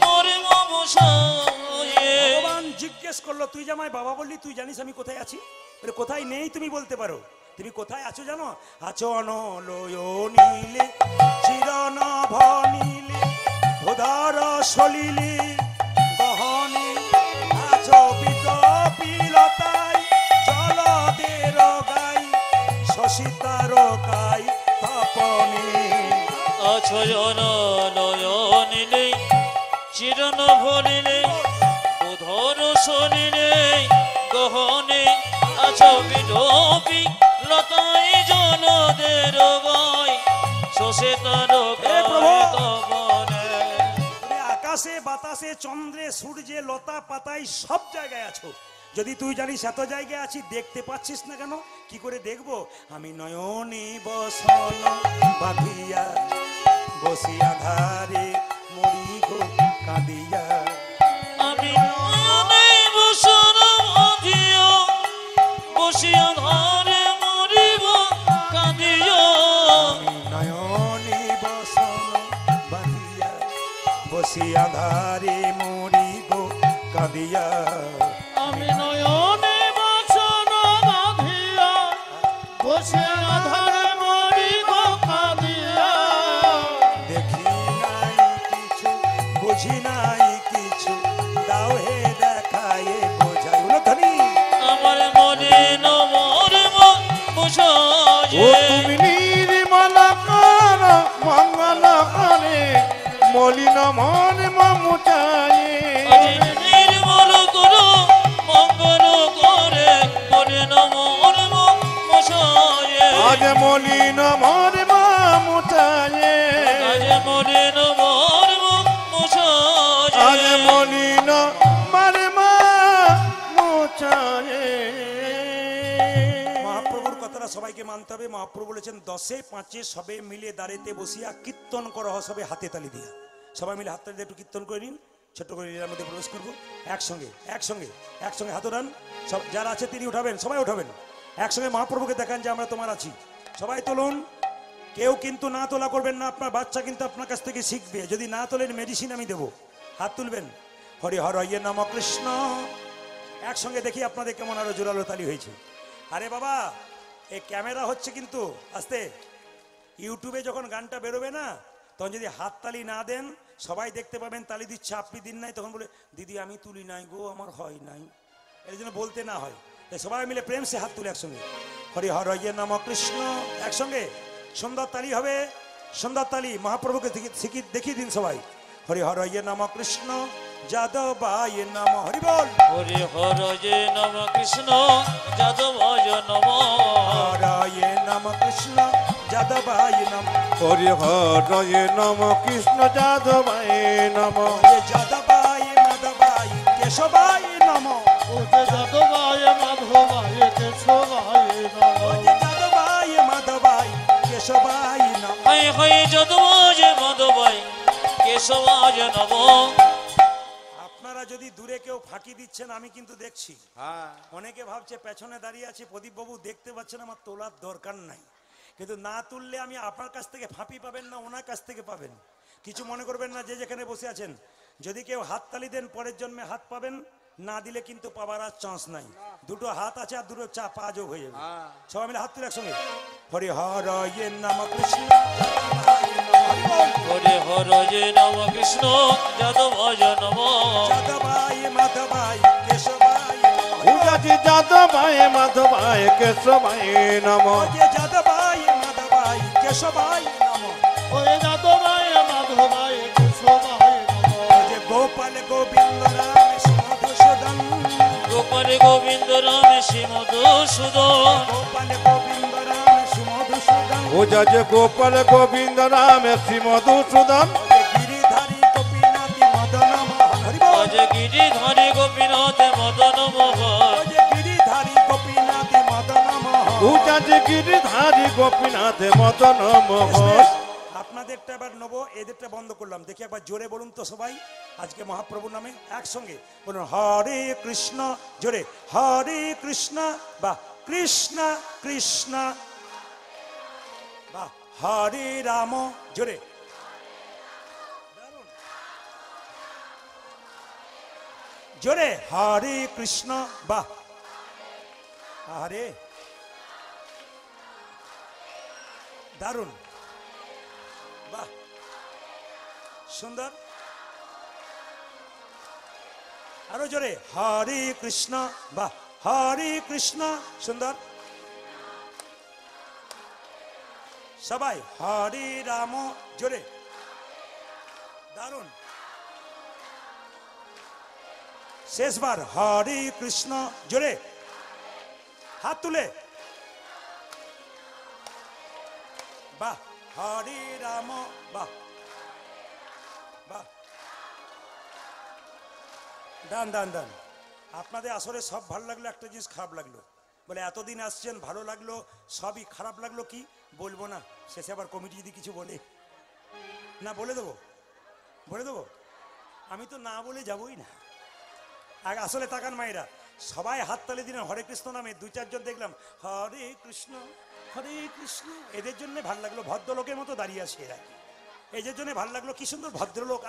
মরে মশায়ে। ভগবান জিজ্ঞেস করলো, তুই যে আমায় বাবা বললি, তুই জানিস আমি কোথায় আছি? বলে, কোথায় নেই তুমি বলতে পারো? তুমি কোথায় আছো জানো? আছো অনলয় নীলে, চিরনভ নীলে, উদার সলিলে গহনে, আছো বিটপিলতায় জলদের গাই, শশিতার গাই তপনে। অছয়ন নয়নিলে, চিরন ভরিলে, উধর শরীরে গহনে, আছো বিলোপি লতাই জলদের গাই, শোষে তার হে প্রভু! তপনে। তুমি আকাশে বাতাসে চন্দ্রে সূর্যে লতা পাতায় সব জায়গায় আছো। যদি তুই জানিস এত জায়গায় আছি, দেখতে পাচ্ছিস না কেন? কি করে দেখবো? আমি নয়নে বসন বাঁধিয়া, বসিয়া ধারে মরি গো কাঁদিয়া। আমি নয়নে বসন বাঁধিয়া, বসিয়া ধারে মরিব কাঁদিয়া। আমি নয়নে বসন বাঁধিয়া, বসিয়া ধারে মরি গো কাঁদিয়া। আমি নয়নে বাসন বাঁধিয়া, বসে আধারে মরি গো কাঁদিয়া। বুঝি নাই কিছু, দাও হে দেখায় বোঝাই। হলো ধনী আমার মনে নমর মুছায়ে ও তুমি নির্মল কর মঙ্গল করে মলিন মন মমুচায়। নির্মল করো মঙ্গল করে মনে নমর মুছায়ে আজ মলিন মন মমুচায়। আজ মনে নমর মুছায়ে আজ মলিন মন মমুচায়। মহাপ্রভুর কথাটা সবাইকে মানতে হবে। মহাপ্রভু বলেছেন 10-এ 5-এ সবে মিলে দাঁড়িতে বসিয়া কীর্তন করা হয়, সবে হাতে তালি দিয়া। সবাই মিলে হাত তালি দিয়ে একটু কীর্তন করে নিন, ছোট্ট করে লীলার মধ্যে প্রবেশ করবো। একসঙ্গে একসঙ্গে একসঙ্গে হাত উঠান, সব যারা আছে তিনি উঠাবেন, সবাই উঠাবেন। একসঙ্গে মহাপ্রভুকে দেখান যে আমরা তোমার আছি। সবাই তুলুন, কেউ কিন্তু না তোলা করবেন না, আপনার বাচ্চা কিন্তু আপনার কাছ থেকে শিখবে। যদি না তোলেন মেডিসিন আমি দেবো। হাত তুলবেন, হরি হর ইয়ে নম কৃষ্ণ। একসঙ্গে দেখি আপনাদের কেমন আরো জোরালো তালি হয়েছে। আরে বাবা, এই ক্যামেরা হচ্ছে কিন্তু আস্তে। ইউটিউবে যখন গানটা বেরোবে না, তখন যদি হাততালি না দেন, সবাই দেখতে পাবেন তালি দিচ্ছে, আপনি দিন নাই, তখন বলে দিদি আমি তুলি নাই গো, আমার হয় নাই। এই জন্য বলতে না হয়, তাই সবাই মিলে প্রেম সে হাত তুলে একসঙ্গে হরি হর ইয়ে নম কৃষ্ণ। একসঙ্গে সুন্দর তালি হবে, সুন্দর তালি। মহাপ্রভুকে শিখিয়ে দেখিয়ে দিন সবাই। হরি হর ইয়ে নম কৃষ্ণ যাদবায় নম। হরি বল। হরি হর যে নম কৃষ্ণ যাদবায় নম হরয়ে নম কৃষ্ণ যাদবায় নম। হরি হরয়ে নম কৃষ্ণ যাদবায় নম। যে যাদবায় মাধবায় কেশবায় নম। যাদবায় মাধবায় কেশবায় নম। যে যাদবায় মাধবায় কেশবায় নম। হাই হাই যাদবায় মাধবায় কেশবায় নম। আপনারা যদি দূরে কেউ ফাঁকি দিচ্ছেন, আমি কিন্তু দেখছি। অনেকে ভাবছে পেছনে দাঁড়িয়ে আছে প্রদীপ বাবু, দেখতে পাচ্ছেন, আমার তোলার দরকার নাই। কিন্তু না তুললে আমি আপনার কাছ থেকে ফাঁপি পাবেন না, ওনার কাছ থেকে পাবেন। কিছু মনে করবেন না, যে যেখানে বসে আছেন। যদি কেউ হাততালি দেন পরের জন্মে হাত পাবেন, না দিলে কিন্তু পাবার আর চান্স নাই। দুটো হাত আছে আর দুটো পা যোগ হয়ে যাবে। সবাই মিলে হাত তুলে একসঙ্গে হরি হর ইয়ে নম কৃষ্ণ যাদবায় নম। হরি বল। হরি হর যে নম কৃষ্ণ যাদবায় নম যাদবায় মাধবায় কেশবায় নম। উজাজি যাদবায় মাধবায় কেশবায় নম। যে যাদবায় মাধবায় কেশবায় নম। ওরে যাদবায় মাধবায় কেশবায় নম। যে গোপাল গোবিন্দ রাম মধুসূদন। গোপাল গোবিন্দ রাম শ্রী মধুসূদন গোপাল গোবিন্দ রাম মধুসূদন। উজাজি গোপাল গোবিন্দ রাম শ্রী মধুসূদন। যে গিরিধারী গোপীনাথ মদন মোহন। হরি বল। আজ গিরিধারী গোপীনাথ মদন মোহন যে গিরিধারী গোপীনাথ মদন মোহন। উজাজি গিরিধারী গোপীনাথ মদন মোহন। আপনাদেরটা এবার নেবো, এদেরটা বন্ধ করলাম। দেখি একবার জোরে বলুন তো সবাই, আজকে মহাপ্রভুর নামে একসঙ্গে বলুন হরে কৃষ্ণ। জোরে হরে কৃষ্ণ বা কৃষ্ণ কৃষ্ণ বা হরে রাম। জোরে দারুণ। জোরে হরে কৃষ্ণ বা হরে। দারুণ, বাহ, সুন্দর। আরো জোরে হরে কৃষ্ণ বা হরে কৃষ্ণ। সুন্দর। সবাই হরে রাম। জোরে দারুণ। শেষবার হরে কৃষ্ণ। জোরে হাত তুলে বাহ হরে রাম। বাহ বাহ, দান দান দান। আপনাদের আসলে সব ভালো লাগলো, একটা জিনিস খারাপ লাগলো। বলে এতদিন আসছেন ভালো লাগলো, সবই খারাপ লাগলো কি বলবো না। শেষে আবার কমিটি যদি কিছু বলে, না বলে দেবো, বলে দেবো। আমি তো না বলে যাবই না। আর আসলে তাকান মায়েরা, সবাই হাততালি দিলেন হরে কৃষ্ণ নামে। 2-4 জন দেখলাম হরে কৃষ্ণ হরে কৃষ্ণ। এদের জন্য ভালো লাগলো, ভদ্রলোকের মতো দাঁড়িয়ে আছে এরা। এদের জন্য ভালো লাগলো, কি সুন্দর ভদ্রলোক।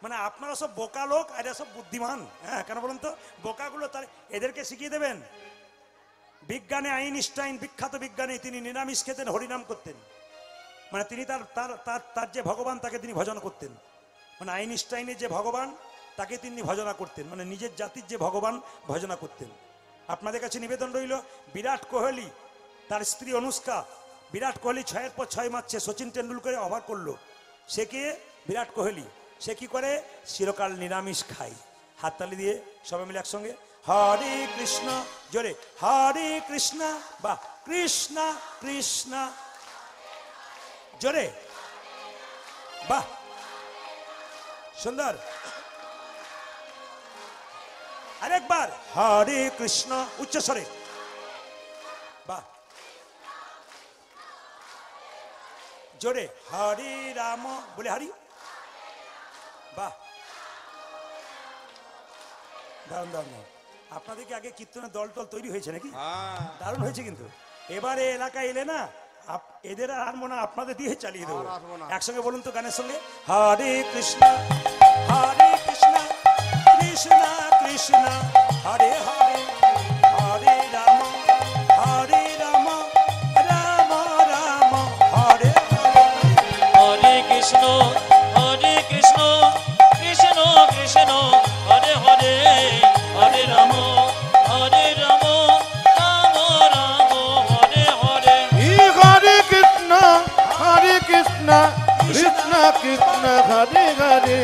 মানে আপনারা সব বোকা লোক, আর এরা সব বুদ্ধিমান। হ্যাঁ কেন বলুন তো, বোকাগুলো তার এদেরকে শিখিয়ে দেবেন। বিজ্ঞানে আইনস্টাইন, বিখ্যাত বিজ্ঞানী, তিনি নিরামিষ খেতেন, হরিনাম করতেন। মানে তিনি তার তার তার তার যে ভগবান, তাকে তিনি ভজন করতেন। মানে আইনস্টাইনের যে ভগবান তাকে তিনি ভজনা করতেন, মানে নিজের জাতির যে ভগবান ভজনা করতেন। আপনাদের কাছে নিবেদন রইল, বিরাট কোহলি তার স্ত্রী অনুষ্কা, বিরাট কোহলি 6-এর পর 6 মারছে, সচিন টেন্ডুলকারে ওভার করলো, সে কে? বিরাট কোহলি। সে কি করে? চিরকাল নিরামিষ খায়। হাততালি দিয়ে সবাই মিলে একসঙ্গে হরে কৃষ্ণ, জোরে হরে কৃষ্ণ, বা কৃষ্ণ কৃষ্ণ, জোরে, বাহ সুন্দর। আরেকবার হরে কৃষ্ণ, উচ্চস্বরে, বাহ, জোরে হরে রাম, বলে হরি, বাহ, দারুন দারুন। আপনাদেরকে আগে কীর্তনের দল টল তৈরি হয়েছে নাকি? দারুণ হয়েছে। কিন্তু এবারে এলাকায় এলে না, এদের আর আনবো না, আপনাদের দিয়ে চালিয়ে দেবো। একসঙ্গে বলুন তো গানের সঙ্গে, হরে কৃষ্ণ কৃষ্ণ কৃষ্ণ হরে হরে, হরে রাম রাম রাম হরে হরে। হরে কৃষ্ণ কৃষ্ণ কৃষ্ণ হরে হরে, হরে রাম রাম রাম হরে হরে। হরে কৃষ্ণ কৃষ্ণ কৃষ্ণ হরে হরে।